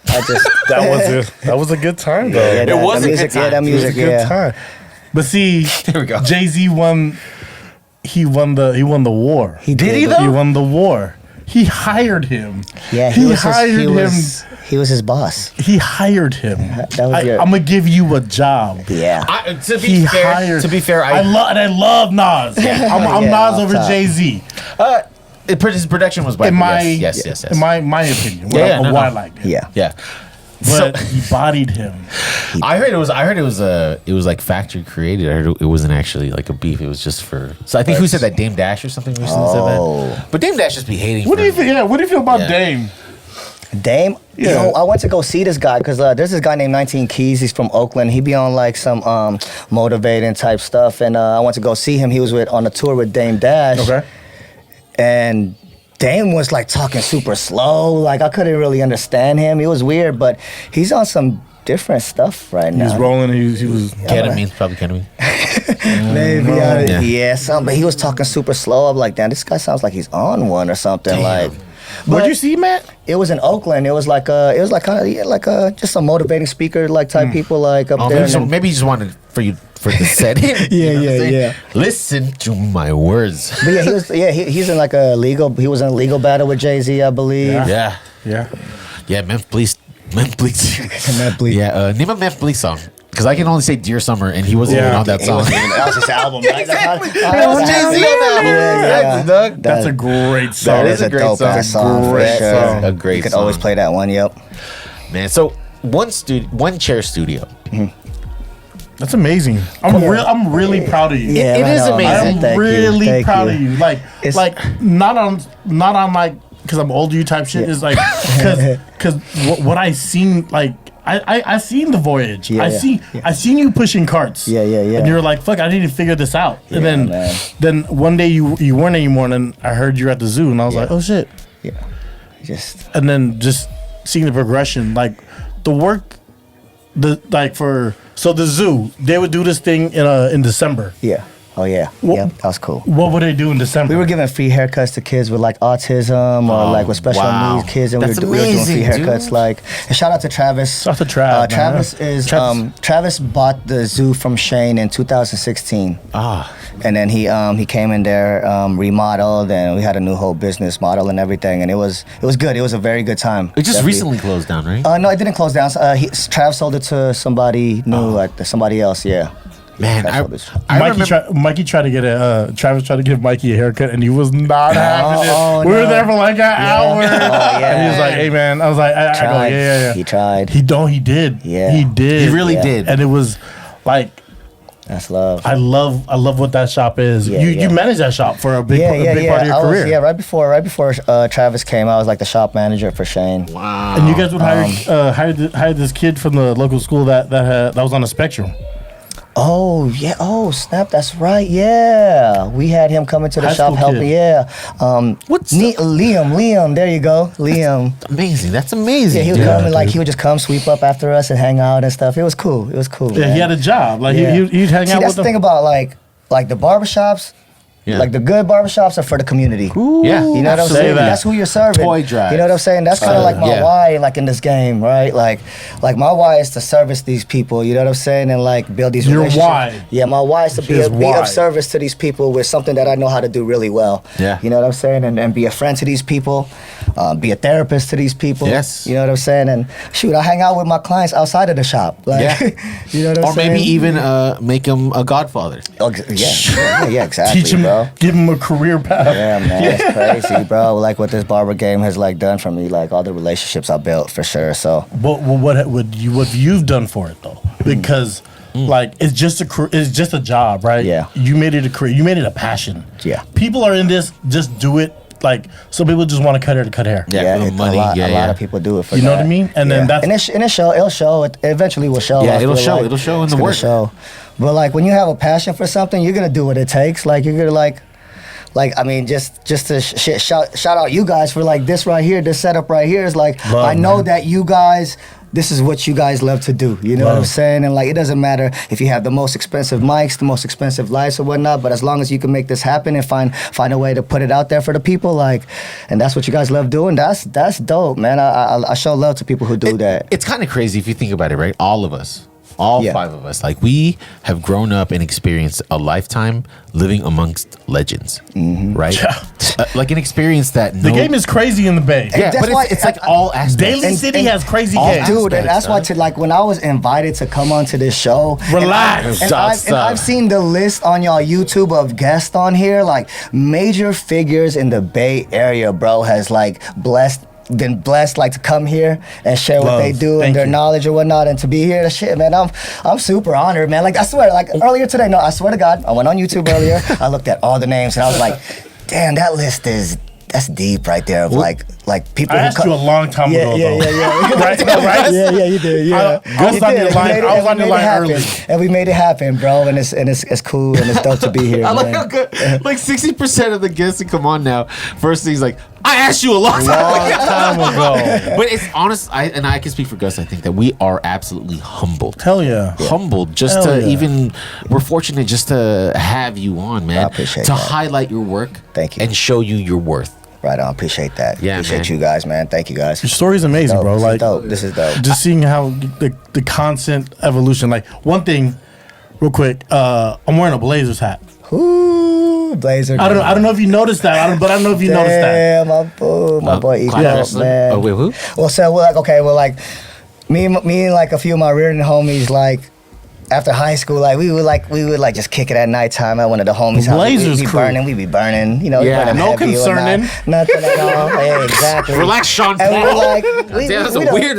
I just That was a good time though. yeah, that, was that a music. good Yeah, that time. It was a music. good Yeah. time. But see, There we go. Jay-Z won. He won the war. He Did he, did. though? He won the war. He hired him. Yeah, he was hired his, he him. he was his boss. He hired him. That was your- I'm gonna give you a job. Yeah. To He be fair, hired. to be fair, I love Nas. I'm Yeah, Nas off over top. Jay-Z. his production was by In my yes. in my opinion. Yeah, Why no. I liked it. Yeah. Yeah. But he bodied him. I heard it was like factory created. I heard it wasn't actually like a beef. It was just for. So I think who said that? Dame Dash or something recently said that. But Dame Dash just be hating. What do you think? Yeah, what do you feel about Yeah. Dame? Dame, Yeah. you know, I went to go see this guy because there's this guy named 19 Keys. He's from Oakland. He be on like some motivating type stuff, and I went to go see him. He was on a tour with Dame Dash. Okay. And Dame was like talking super slow. Like I couldn't really understand him. He was weird, but he's on some different stuff right now. He's rolling. He was. Ketamine, probably ketamine. Maybe Yeah. yeah, but he was talking super slow. I'm like, damn, this guy sounds like he's on one or something. Like, Where'd but you see Matt? it was in Oakland. It was like just a motivating speaker like type people like up Oh, there. maybe he just wanted for the set. Yeah, You know what I'm yeah, saying? yeah. Listen to my words. But yeah, he's in like he was in a legal battle with Jay-Z, I believe. Yeah. Yeah, Yeah. Memphis Bleak. Memphis Bleak. Yeah, name a Memphis Bleak song. Because I can only say Dear Summer, and he wasn't Yeah. even on that song. That was his album, right? That was Jay-Z on that one. Exactly, dog. That's a great song. That is a great dope song. ass song. Great for sure. song. A great You could song. always play that one. Yep. Man, so one chair studio. That's amazing. I'm really proud of you. Yeah, it right is on, amazing. man. I'm Thank you, really thank proud you. of you. Like, It's- not on like because I'm older you type shit. Is like because what I seen like I seen the voyage. Yeah, I seen you pushing carts. Yeah. And you're like, fuck, I need to figure this out. Yeah, And man. then one day you weren't anymore, and then I heard you were at the zoo, and I was like, oh shit. Yeah. Just And then just seeing the progression, like the work, the zoo, they would do this thing in December. yeah. Oh yeah. Wha- Yeah. That was cool. What would they do in December? We were giving free haircuts to kids with like autism or like with special wow. needs kids, and we were That's doing free amazing, haircuts. dude. Like, and shout out to Travis. Shout out to Trav, man. Travis is Travis bought the zoo from Shane in 2016. And then he came in there, remodeled, and we had a new whole business model and everything, and it was good. It was a very good time. It just Definitely. recently closed down, right? No, it didn't close down. Trav sold it to somebody new, like somebody else. Yeah. Man, That's I what it is. remember. Mikey tried to get Travis tried to give Mikey a haircut, and he was not having it. oh, We were no. there for like an hour, yeah. and he was like, "Hey man," I was like, I go, Tried. yeah. He tried. He did. Yeah. He did. He really Yeah. did. And it was like, That's love. I love what that shop is. Yeah, you yeah. managed that shop for a big part of your I was, career. right before Travis came, I was like the shop manager for Shane. Wow. And you guys would hired this kid from the local school that was on the spectrum. Oh yeah! Oh snap! That's right. Yeah, we had him coming to the High shop school helping. kid. Yeah. What's Liam? There you go, Liam. amazing? That's amazing. Yeah, he would dude. come and like he would just come sweep up after us and hang out and stuff. It was cool. It was cool. Yeah, man. he had a job. Like Yeah. he'd hang See, out that's with the them. thing about like the barbershops. Yeah. Like the good barbershops are for the community. Yeah, You know what I'm Say saying? that. That's who you're serving. Toy drives. You know what I'm saying? That's kind of like my yeah. why, like in this game, right? Like my why is to service these people. You know what I'm saying? And like build these Your relationships. why. Yeah, my why is to be His be why. of service to these people with something that I know how to do really well. Yeah. You know what I'm saying? And be a friend to these people, be a therapist to these people. Yes. You know what I'm saying? And shoot, I hang out with my clients outside of the shop. Like, Yeah. you know what I'm Or saying? maybe even make him a godfather. Oh, yeah, exactly, Teach him, bro. give him a career path. Yeah, man, it's crazy, bro. Like what this barber game has like done for me, like all the relationships I built for sure. So But what you've done for it though? Because like it's just a job, right? Yeah. You made it a career. You made it a passion. Yeah. People are in this. Just do it. Like some people just want to cut hair to cut hair. Yeah, for the money. a lot Yeah. of people do it for You know that. what I mean? And then Yeah. that's it'll show. It eventually will show. Yeah, I it'll feel show. like. It'll show in It's the gonna work. Show. But like when you have a passion for something, you're gonna do what it takes. Like you're gonna like I mean, just to shout out you guys for like this right here, this setup right here is like Love, I know man. that you guys. This is what you guys love to do. You know what I'm Love. saying? And like it doesn't matter if you have the most expensive mics, the most expensive lights or whatnot, but as long as you can make this happen and find a way to put it out there for the people, like, and that's what you guys love doing. That's dope, man. I show love to people who do that. It's kind of crazy if you think about it, right? All of us, all Yeah. 5 of us, like we have grown up and experienced a lifetime living amongst legends, right? Like an experience that the game is crazy in the Bay. yeah, that's but why it's like all aspects. Daly And- City and has crazy all games. Dude, and that's why son. like when I was invited to come onto this show, Relax. and Stop. I've seen the list on y'all YouTube of guests on here, like major figures in the Bay Area, bro, has like been blessed like to come here and share what Love. they do Thank and their you. knowledge or whatnot, and to be here, shit, man, I'm super honored, man. Like I swear, like earlier today, no, I swear to God, I went on YouTube earlier, I looked at all the names and I was like, damn, that list that's deep right there of like people I who asked you a long time yeah, ago. yeah, though. yeah. right? Right? Yeah, you did. Yeah, I was You on did. your We line- made it- I was we on your made it line happen. early. and we made it happen, bro. And it's cool and it's dope to be here. I like man. how good, like 60% of the guests that come on now, first thing's like, I asked you a long time ago. Time ago. But it's honest, I can speak for Gus. I think that we are absolutely humbled. Hell yeah. Humbled just Hell to yeah. even, we're fortunate just to have you on, man. I appreciate to that. highlight your work. Thank you. And show you your worth. Right on. Appreciate that. Yeah, appreciate man. you guys, man. Thank you guys. Your story's amazing, Dope. bro. This is Like dope. This is dope. just seeing how the constant evolution. Like one thing, real quick, I'm wearing a Blazers hat. Ooh, Blazer. I don't know if you noticed that. I don't know if you noticed that. Damn, my boy E. Clyde Yeah. Cope, Dressler? man. Oh, wait, who? Well, so like me and like a few of my Reardon homies, like after high school, like we would just kick it at nighttime at one of the homies' house. Blazers We'd be crew. burning, you know. Yeah. burning No heavy or concerning. nothing at all. Yeah, exactly. Relax, Sean And we were Paul. like, That's we a weird.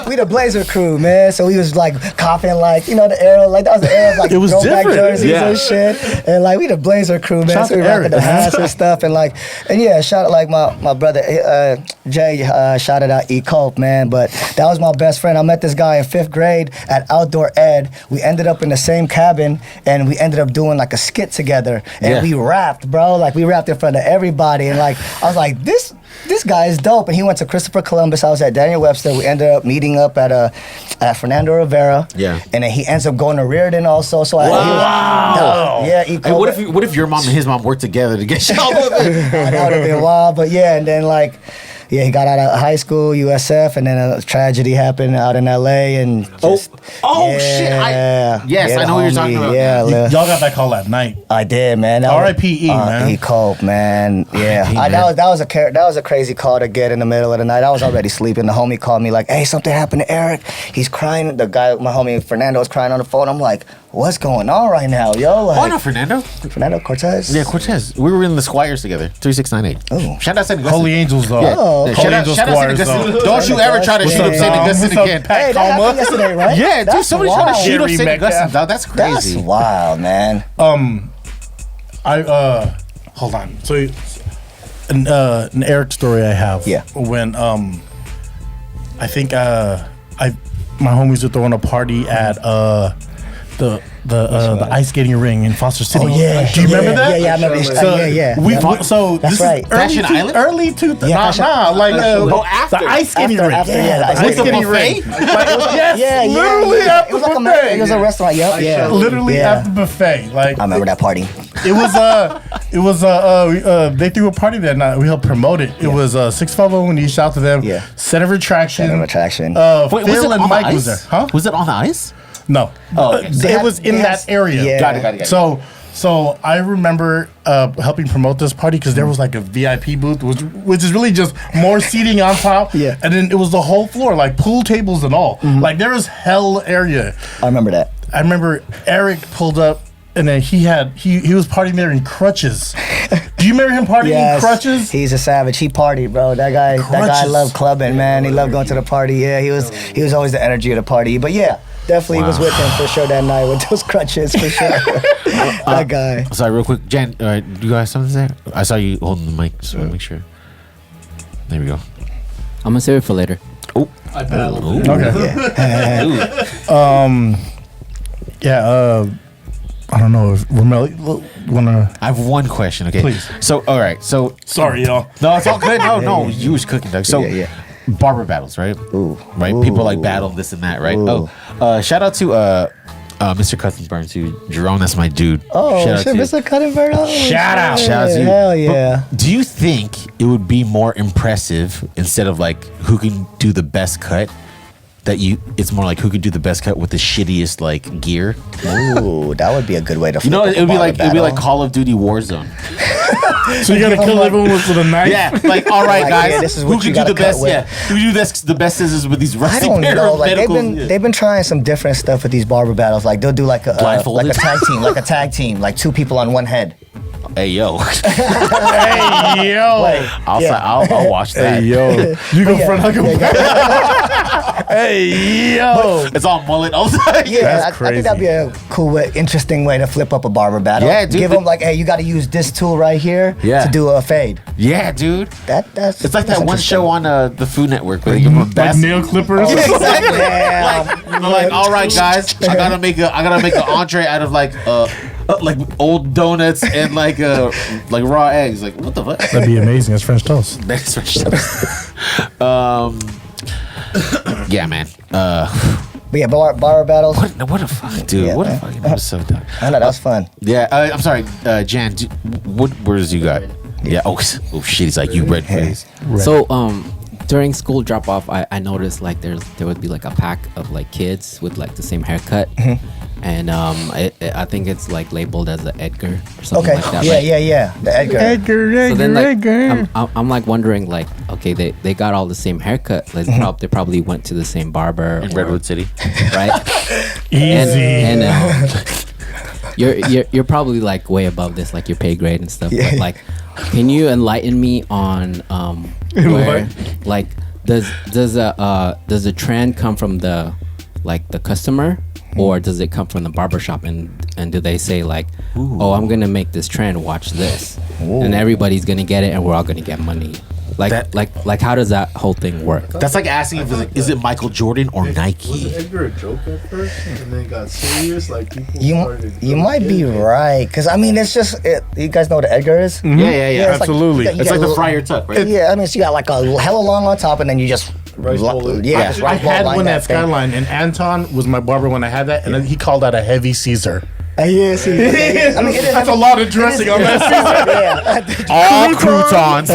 we the Blazer crew, man. So we was like copping like, you know, the era, like that was the era of like It was throwback different. jerseys Yeah. and shit. And like we the Blazer crew, man. Shout So we to rocking Eric. the hats and stuff. And yeah, shout out like my brother Jay, shouted out E. Cope, man. But that was my best friend. I met this guy in 5th grade at Outdoor Ed. We ended up in the same cabin and we ended up doing like a skit together. And Yeah. we rapped, bro. Like we rapped in front of everybody. And like I was like, this guy is dope. And he went to Christopher Columbus. I was at Daniel Webster. We ended up meeting up at Fernando Rivera. Yeah. And then he ends up going to Reardon also. So Wow. yeah, E. Hey, Cope. what if your mom and his mom worked together to get y'all with it? That would have been wild, but yeah, and then like, yeah, he got out of high school, USF, and then a tragedy happened out in LA, and just, shit! Yes, yeah, I know what you're talking about. Yeah, Y'all got that call at night. I did, man. That was- R.I.P.E., man. E. Cope, man. Yeah, R.I.P., that was a crazy call to get in the middle of the night. I was already sleeping. The homie called me like, "Hey, something happened to Eric. He's crying." The guy, my homie Fernando, was crying on the phone. I'm like, "What's going on right now, yo?" Like, Oh, no, Fernando. Fernando Cortez. Yeah, Cortez. We were in the Squires together. 3698. Oh. Shout out St. Augustine. Holy Angels, though. Yeah. Oh, Yeah, Holy shout out Angels St. Squires, Augustine. though. Don't you ever try to shoot up St. Augustine again. Hey, that happened yesterday, right? Yeah, dude, That's somebody trying to wild. shoot up Jerry St. Augustine, Metcalf. dog. That's That's crazy. wild, man. I hold on. So an Eric story I have. Yeah. When I think my homies were throwing a party at the the ice skating ring in Foster City. Oh, yeah. Do you remember that? Yeah, I remember. So Yeah. this right. is Fashion Island? early 2000s. Fashion- after. the ice skating ring. After, yeah, the ice ice skating skating ring. Yes, Yeah, literally at It was the like buffet. it was a restaurant. Yep. Yeah. Literally Yeah. at the buffet. Like I remember that party. they threw a party that night. We helped promote it. It was 650 when you shout to them. Yeah. Center of Attraction. Center of Attraction. Wait, Phil and Mike was there. Huh? Was it on the ice? No. Oh, okay. It was in that area. Yeah. Got it. So I remember helping promote this party because there was like a VIP booth, which is really just more seating on top. Yeah. And then it was the whole floor, like pool tables and all. Like there was hell area. I remember that. I remember Eric pulled up and then he was partying there in crutches. Do you remember him partying in crutches? He's a savage. He partied, bro. That guy Crutches. loved clubbing, man. He loved going to the party. Yeah, he was always the energy of the party. But yeah, definitely was with him for sure that night with those crutches for sure. That guy. Sorry, real quick, Jen. Do you guys have something to say? I saw you holding the mic. Just want to make sure. There we go. I'm gonna save it for later. I battled. Yeah. I don't know if Rommel wanna. I have one question. Okay, Please. So, all right. So, Sorry, y'all. no, it's all good. No, you was cooking, Doug. So, Yeah. barber battles, right? Ooh. Right. People like battle this and that, right? Ooh. Oh, shout out to Mr. Cousins Burns, who Jerome. That's my dude. Oh, shout out shit, to you. Mr. Cuttenberg. Oh, Shout out. Shout out to you. Hell yeah. Do you think it would be more impressive instead of like who can do the best cut? It's more like who could do the best cut with the shittiest like gear. Ooh, that would be a good way to flip It would be like battle. Call of Duty Warzone. So you gotta kill everyone with a knife? Yeah, like all right, Like, guys. yeah, this is who what you can do gotta the best? cut with. Yeah, who can do the best scissors with these I rusty don't pair know. of Like medicals? they've been trying some different stuff with these barber battles. Like they'll do like a Blindfolded? tag team, like two people on one head. Hey yo, Hey, yo. I'll watch that. Hey, yo. You go front like a. Hey, yo. It's all mullet all the time. Yeah, That's I crazy. think that'd be a cool, interesting way to flip up a barber battle. Yeah, dude, Give them like, hey, you got to use this tool right here Yeah. to do a fade. Yeah, dude. That's It's like that one interesting. show on the Food Network where they give them a Like best. nail clippers. Yeah, exactly. Yeah. Like, all right, guys, I gotta make an entree out of like old donuts and like raw eggs. Like, what the fuck? That'd be amazing. That's French toast. That's for sure. Yeah, man. But yeah, barber battles. What a fuck, dude. Yeah, what a man. fucking episode, dog. I know, that was fun. Yeah, I'm sorry, Jan. What words you got? Yeah. Oh shit. He's like, you red face. So during school drop off, I noticed like there would be like a pack of like kids with like the same haircut, and I think it's like labeled as an Edgar or something Okay. like that. Yeah, yeah. The Edgar. So then like I'm like wondering like, okay, they got all the same haircut. Like they probably went to the same barber In or- Redwood City. right? Easy. And you're probably like way above this, like your pay grade and stuff. Yeah. But like, can you enlighten me on where like does a trend come from the customer, or does it come from the barbershop, and do they say like, oh, I'm gonna make this trend, watch this, and everybody's gonna get it and we're all gonna get money? Like how does that whole thing work? That's like asking if is it Michael Jordan or Was Nike? Edgar a joke at first, and then it got serious? Like people started. You might be right, because I mean, it's just you guys know what an Edgar is? Yeah, it's like- absolutely. you got It's like the little- fryer tuck, right? Yeah, I mean, so you got like a hella long on top, and then you just Rice bowl it. yeah, Yeah. just I rice bowl had line one that at thing. Skyline, and Anton was my barber when I had that, and then he called that a heavy Caesar. Yeah, see, yeah. I mean, it is- That's a lot of dressing on that Caesar. Yeah. All croutons.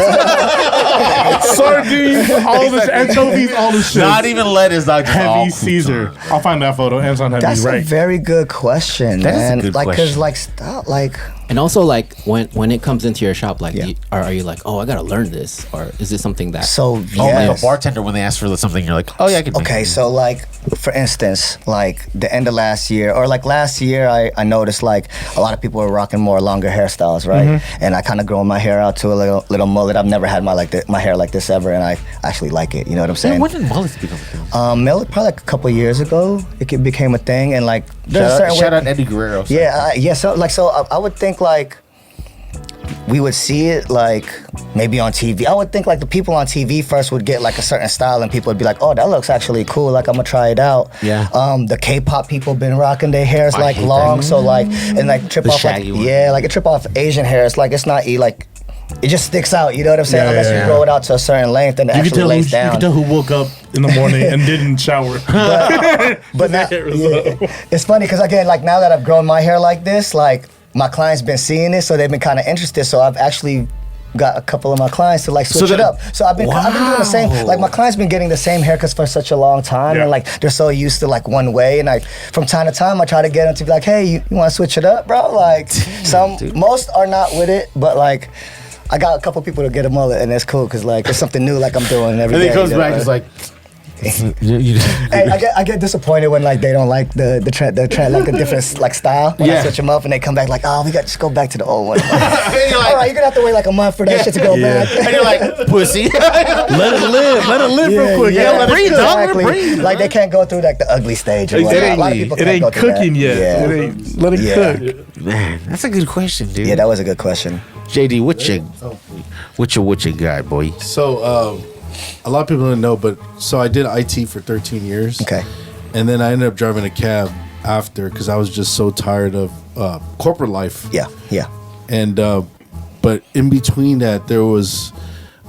Sardines, all this anchovies, all this shit. Not even lettuce, dog. just all heavy croutons. Caesar. I'll find that photo. Anton had That's me a right. very good question, That is a man. good like, question. cause like, stop, like, And also like when it comes into your shop, like Yeah. are you like, oh, I gotta learn this, or is it something that so Oh, yeah. like a bartender when they ask for something, you're like, oh yeah, I can. make Okay, it. so like for instance, like the end of last year, or like last year, I noticed like a lot of people were rocking more longer hairstyles, right? And I kind of grown my hair out to a little mullet. I've never had my hair like this ever, and I actually like it. You know what I'm Hey, saying? when did mullets become a thing? Mullet probably like a couple years ago, became a thing, and like there's a certain Shout way- out Eddie Guerrero. Yeah, yeah. So I would think like we would see it like maybe on TV. I would think like the people on TV first would get like a certain style, and people would be like, "Oh, that looks actually cool. Like I'm gonna try it out." Yeah. The K-pop people been rocking their hairs I like hate long, that. so like and like trip The off like shaggy one. like a trip off Asian hair. It's like it's not like. It just sticks out, you know what I'm saying? Yeah, Unless yeah. you grow it out to a certain length and it You can actually tell lays down. who woke up in the morning and didn't shower. But now, it's funny because again, like now that I've grown my hair like this, like my clients been seeing it, so they've been kind of interested. So I've actually got a couple of my clients to like switch it up. So I've been doing the same. Like my clients been getting the same haircuts for such a long time, and like they're so used to like one way. And like from time to time, I try to get them to be like, "Hey, you want to switch it up, bro?" Like most are not with it, but like. I got a couple people to get a mullet, and it's cool because like it's something new, like I'm doing every day. And he comes you know, back just like. Hey, I get disappointed when like they don't like the trend like a different like style. When I switch them up and they come back like, oh, we got to just go back to the old one. Like, And you're like, all right, you're gonna have to wait like a month for that shit to go back. and you're like, pussy. Let it live real quick. Yeah, Let it breathe, cook. dog. Exactly. Breathe. Like they can't go through like the ugly stage. Or whatnot. A lot of people It can't ain't go through cooking that. yet. Yeah. It ain't. Let it cook. Man, that's a good question, dude. Yeah, that was a good question. JD, what you got, boy? So, a lot of people didn't know, but so I did IT for 13 years. Okay. And then I ended up driving a cab after because I was just so tired of corporate life. Yeah, yeah. And, but in between that, there was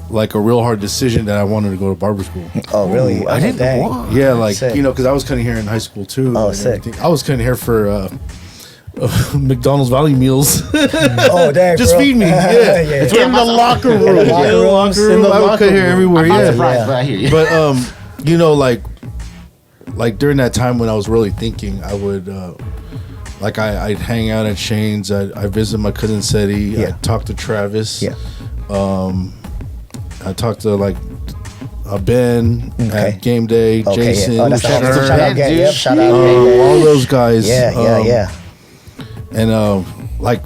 like a real hard decision that I wanted to go to barber school. Oh, really? I didn't dang. know. Yeah, like, Sick. you know, because I was cutting hair in high school too. Oh, and sick. everything. I was cutting hair for McDonald's value meals. Oh, dang, Just bro. feed me. Yeah. Yeah. In the locker room. In the locker rooms. In the I would cut hair everywhere. I'm not Yeah. surprised, but I hear you. But you know, like during that time when I was really thinking, I would like I'd hang out at Shane's. I'd visit my cousin Seti. Yeah. I'd talk to Travis. Yeah. I talked to like Ben at Game Day, Okay, Jason, yeah. Oh, that's Sure, awesome. Shout out, dude. Yep, shout out. Gang. all those guys. Yeah. And like,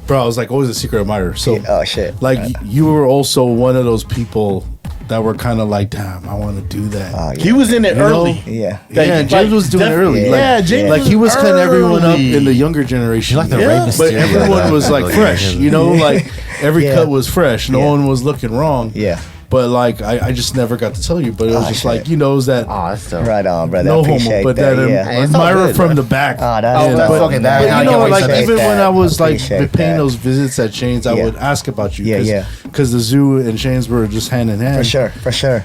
bro, I was like always a secret admirer. So Oh, shit. like you were also one of those people that were kind of like, damn, I want to do that. Oh, yeah. He was in it You know? early. Yeah. Yeah, James was doing it early. Like, Yeah, James like he was cutting everyone up early. in the younger generation. You like the Yeah. Rey But Mysterio. everyone was like fresh, you know, like every Yeah. cut was fresh. No Yeah. one was looking wrong. Yeah. But like I just never got to tell you. But it was Oh, just shit. like, you know, it was that Oh, that's dope. Right on, brother. no I appreciate homo, but that. that Yeah. Hey, it's all admirer good, from bro. the back. Oh, that's Oh, dope. fucking that. But, I you can't know, wait like to even that. when I was like Appreciate paying that. those visits at Shane's, I Yeah. would ask about you. Yeah. Because the zoo and Shane's were just hand in hand. For sure.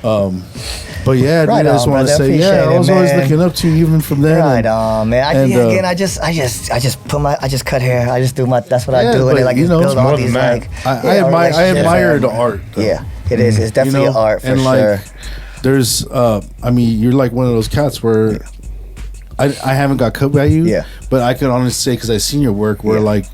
But yeah, Right dude, I just on, want to brother. say, Appreciate I it, was always man. looking up to you even from then. Right and- on, man. and, I just cut hair. I just do my. That's what I Yeah, do. And but, it, like you it's know, build it's all more these than that. like. I admire relationships. the art. though. Yeah, it is. It's definitely You know, art for and sure. like there's I mean you're like one of those cats where I haven't got cut by you, Yeah. but I can honestly say because I seen your work where Yeah. like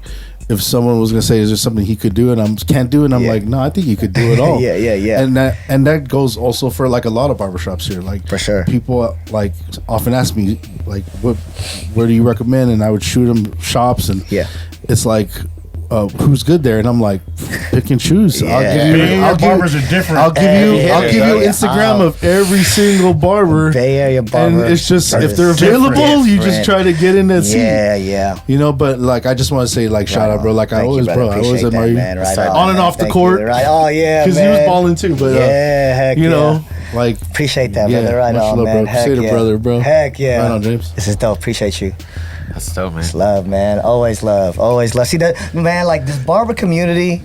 if someone was gonna say is there something he could do and I can't do it, and I'm Yeah. like no, I think you could do it all. Yeah. and that goes also for like a lot of barbershops here, like For sure. people like often ask me like where do you recommend, and I would shoot them shops, and Yeah. it's like who's good there, and I'm like pick and choose. Yeah. Barbers are different. I'll give you Yeah. Instagram of every single barber. Bay Area barber. And it's just are if they're just available, you just different. try to get in that seat. Yeah. You know, but like I just want to say like shout out, bro. Like I Thank you, always, brother. bro, I always Appreciate admire that, you. man. Right On and man. off the Thank court. you. Right. Oh yeah, Because man. he was balling too, but Yeah, heck you yeah. know, like Appreciate that, Yeah, brother. Right much on, love, man. bro. Heck Say the yeah. brother, bro. Heck yeah. Right on, James. This is dope. Appreciate you. That's dope, man. It's love, man. Always love. Always love. See that, man? Like this barber community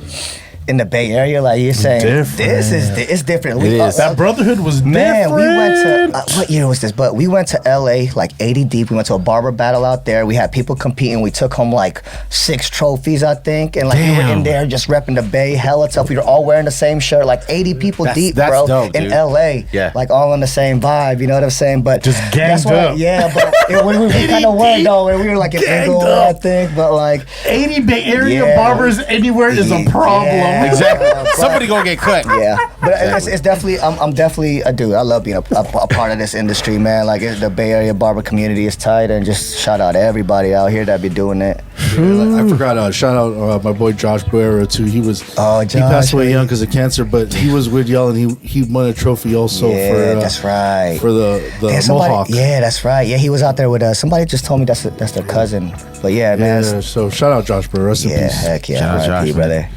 in the Bay Area, like you're saying, Different. it's different. It is. That brotherhood was Man, different. we went to what year was this? But we went to LA like 80 deep. We went to a barber battle out there. We had people competing. We took home like 6 trophies, I think, and like we were in Damn. there just repping the Bay, hella tough. We were all wearing the same shirt, like 80 people deep, that's bro, dope, in dude. LA. Yeah. like all on the same vibe. You know what I'm saying? But Just that's ganged why- up. Yeah, but we kind of were though, and we were like in Ganged Inglewood, up. I think. But like 80 Bay Area Yeah. barbers anywhere is a problem. Yeah. Exactly. But- Somebody gonna get cut. Yeah, but it's definitely I'm definitely a dude. I love being a part of this industry, man. Like the Bay Area barber community is tight, and just shout out to everybody out here that be doing it. I forgot. Shout out my boy Josh Guerrero too. He was he Josh, passed away young because of cancer, but he was with y'all and he won a trophy also Yeah, for that's right. for the Damn, somebody- Mohawk. Yeah, that's right. Yeah, he was out there with us. Somebody just told me that's their cousin. But yeah, man. Yeah, so shout out Josh, bro. Rest in Yeah, peace. heck yeah. Shout out RIP, Josh, man. brother.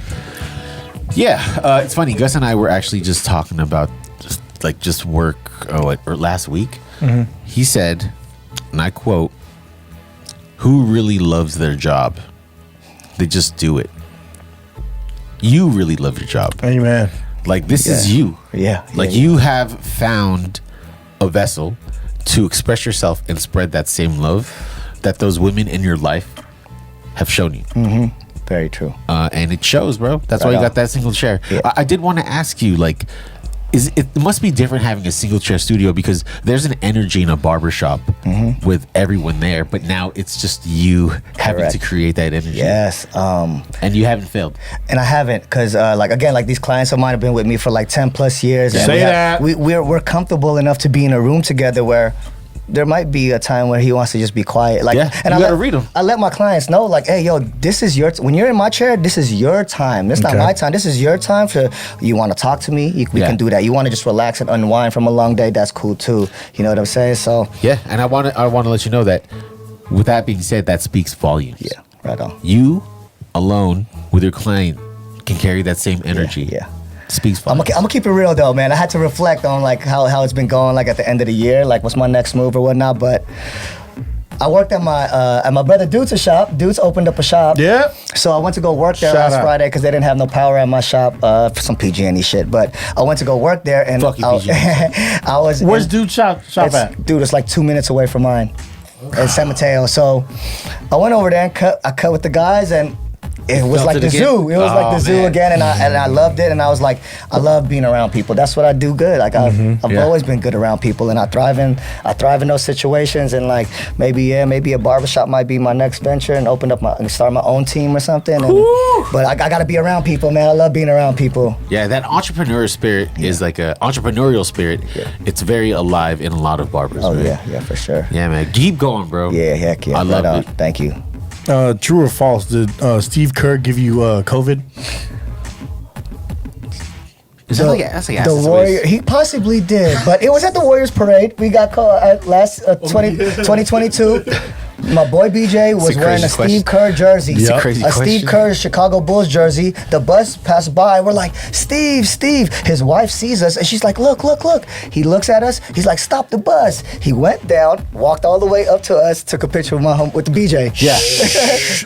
Yeah, it's funny. Gus and I were actually just talking about just work or last week. He said, and I quote, "Who really loves their job? They just do it. You really love your job. Amen. Like this is you. Yeah. Like you have found a vessel to express yourself and spread that same love that those women in your life have shown you." Very true. And it shows, bro. That's why you got that single chair. Yeah. I did want to ask you, like, it must be different having a single chair studio because there's an energy in a barbershop with everyone there, but now it's just you having to create that energy. Yes. And you haven't failed. And I haven't, because like these clients of mine have been with me for like 10 plus years. And Say that. We're comfortable enough to be in a room together where there might be a time where he wants to just be quiet. Like, Yeah, and you gotta read him. I let my clients know, like, hey, yo, this is when you're in my chair, this is your time. This is not my time. This is your time. You want to talk to me, we can do that. You want to just relax and unwind from a long day, that's cool too. You know what I'm saying? So Yeah, and I want to let you know that with that being said, that speaks volumes. yeah, right on. You alone with your client can carry that same energy. Yeah. Speaks I'm volumes. gonna keep it real though, man. I had to reflect on like how it's been going, like at the end of the year, like what's my next move or whatnot. But I worked at my brother Dude's shop. Dude's opened up a shop. Yeah. So I went to go work there Shout last out. Friday because they didn't have no power at my shop for some PG&E shit. But I went to go work there and Fuck you, PG&E. I was. Where's Dude shop at? Dude, it's like 2 minutes away from mine. In San Mateo. So I went over there and I cut with the guys and it was felt like it the again? zoo. It was like Oh, the zoo man. again, and I loved it. And I was like, I love being around people. That's what I do good. Like I've Yeah. always been good around people, and I thrive in those situations. And like maybe a barbershop might be my next venture, and start my own team or something. But I gotta be around people, man. I love being around people. Yeah, that entrepreneur spirit is like a entrepreneurial spirit. It's very alive in a lot of barbers. Oh man. yeah, for sure. Yeah, man. Keep going, bro. Yeah, heck yeah. I love Right on. it. Thank you. True or false? Did Steve Kerr give you COVID? Is that that's like The Warrior, he possibly did, but it was at the Warriors parade. We got called at last 2022. My boy BJ was a wearing crazy a question. Steve Kerr jersey. It's a crazy Steve question. Kerr Chicago Bulls jersey. The bus passed by. We're like, Steve. His wife sees us and she's like, look. He looks at us. He's like, stop the bus. He went down, walked all the way up to us, took a picture with the BJ. Yeah.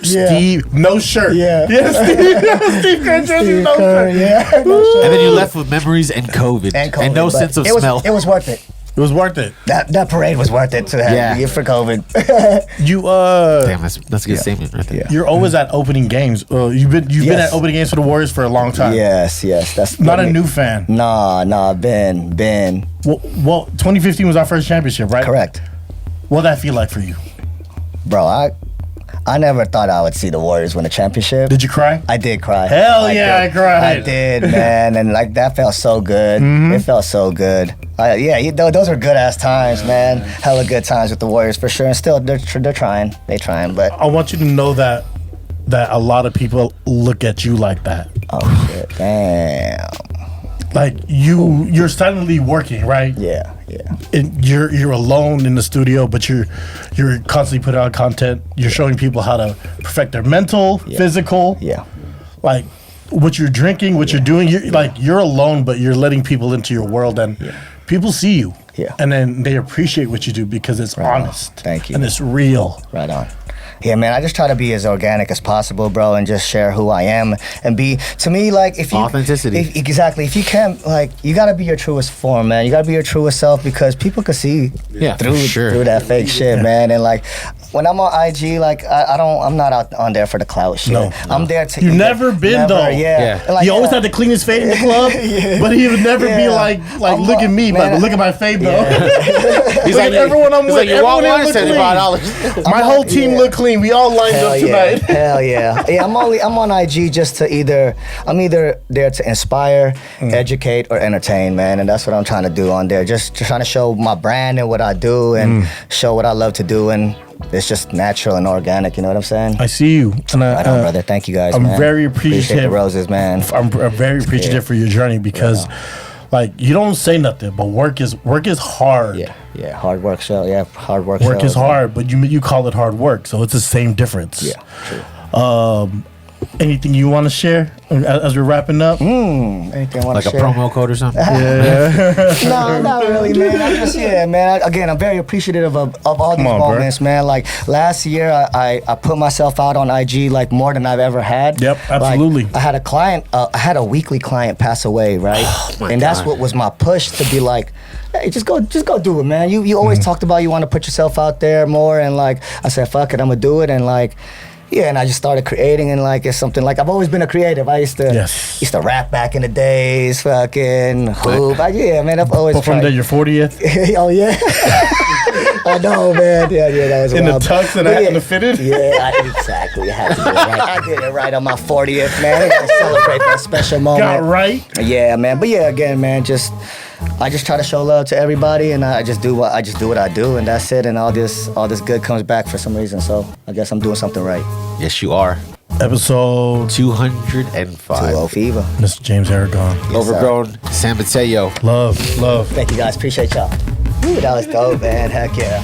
Steve, no shirt. Yeah. Steve Kerr jersey, Steve no Kerr, shirt. yeah. No shirt. And then you left with memories and COVID. And no but sense of it was, smell. It was worth it. It was worth it. That parade was worth it to have for COVID. You Damn, that's a good statement right there. Yeah. you're always at opening games. You've been Yes. at opening games for the Warriors for a long time. Yes. That's Not a new fan. Nah, been. Well, 2015 was our first championship, right? Correct. What'd that feel like for you? Bro, I never thought I would see the Warriors win a championship. Did you cry? I did cry. Hell yeah, I cried. I did, man, and like that felt so good. It felt so good. Those are good ass times, man. Hella good times with the Warriors for sure. And still, they're trying. They trying, but I want you to know that a lot of people look at you like that. oh shit, damn. Like you're silently working, right? Yeah. And you're alone in the studio, but you're constantly putting out content. You're showing people how to perfect their mental, physical. Yeah. Like what you're drinking, what you're doing. You're alone, but you're letting people into your world, and people see you. Yeah. And then they appreciate what you do because it's Right on. honest. Thank you. And it's real. Right on. Yeah, man, I just try to be as organic as possible, bro, and just share who I am and be, to me, like, if you... Authenticity. Exactly. If you can't, like, you gotta be your truest form, man. You gotta be your truest self because people can see through that fake shit, man. And, like, when I'm on IG, like, I'm not out on there for the clout shit. No. I'm there to... You've never been, though. Yeah. Yeah. Like, You always had the cleanest fade in the club, but he would never be Yeah. like I'm look at me, man, but look at my fade, though. He's Look at everyone I'm he's with. like, you want Everyone one? look $75. My whole team look clean. We all lined up tonight. Hell yeah. Yeah, I'm on IG just to I'm either there to inspire, educate, or entertain, man. And that's what I'm trying to do on there. Just trying to show my brand and what I do and show what I love to do, and it's just natural and organic, you know what I'm saying? I see you. And Right on, brother. Thank you guys, I'm man. very Appreciate appreciative. the roses, man. I'm very appreciative for your journey because like you don't say nothing, but work is hard. Yeah, hard work show. Yeah, hard work Work shows, is hard, but you call it hard work, so it's the same difference. Yeah, true. Anything you want to share as we're wrapping up? Anything I want Like to a share? promo code or something? No, not really, man. I'm just, man. Again, I'm very appreciative of all these moments, man. Like last year, I put myself out on IG like more than I've ever had. Yep, absolutely. Like, I had a client, I had a weekly client pass away, right? And that's what was my push to be like, hey, just go do it, man. You always talked about you want to put yourself out there more, and like I said, fuck it, I'm gonna do it, and like. Yeah, and I just started creating, and like it's something like I've always been a creative. I used to rap back in the days, fucking hoop. Man, I've always From tried. your 40th? Oh yeah, I know, man. Yeah, that was In wild. the tux and the fitted? Yeah, exactly. I had to do it right. I did it right on my 40th, man. I gotta celebrate that special moment. Got right? Yeah, man. But yeah, again, man, I just try to show love to everybody, and I just do what I do, and that's it. And all this good comes back for some reason. So I guess I'm doing something right. Yes, you are. Episode 205. 2-0 Fever. Mr. James Aragon. Overgrown. San Mateo. Love. Thank you guys. Appreciate y'all. Ooh, that was dope, man. Heck yeah.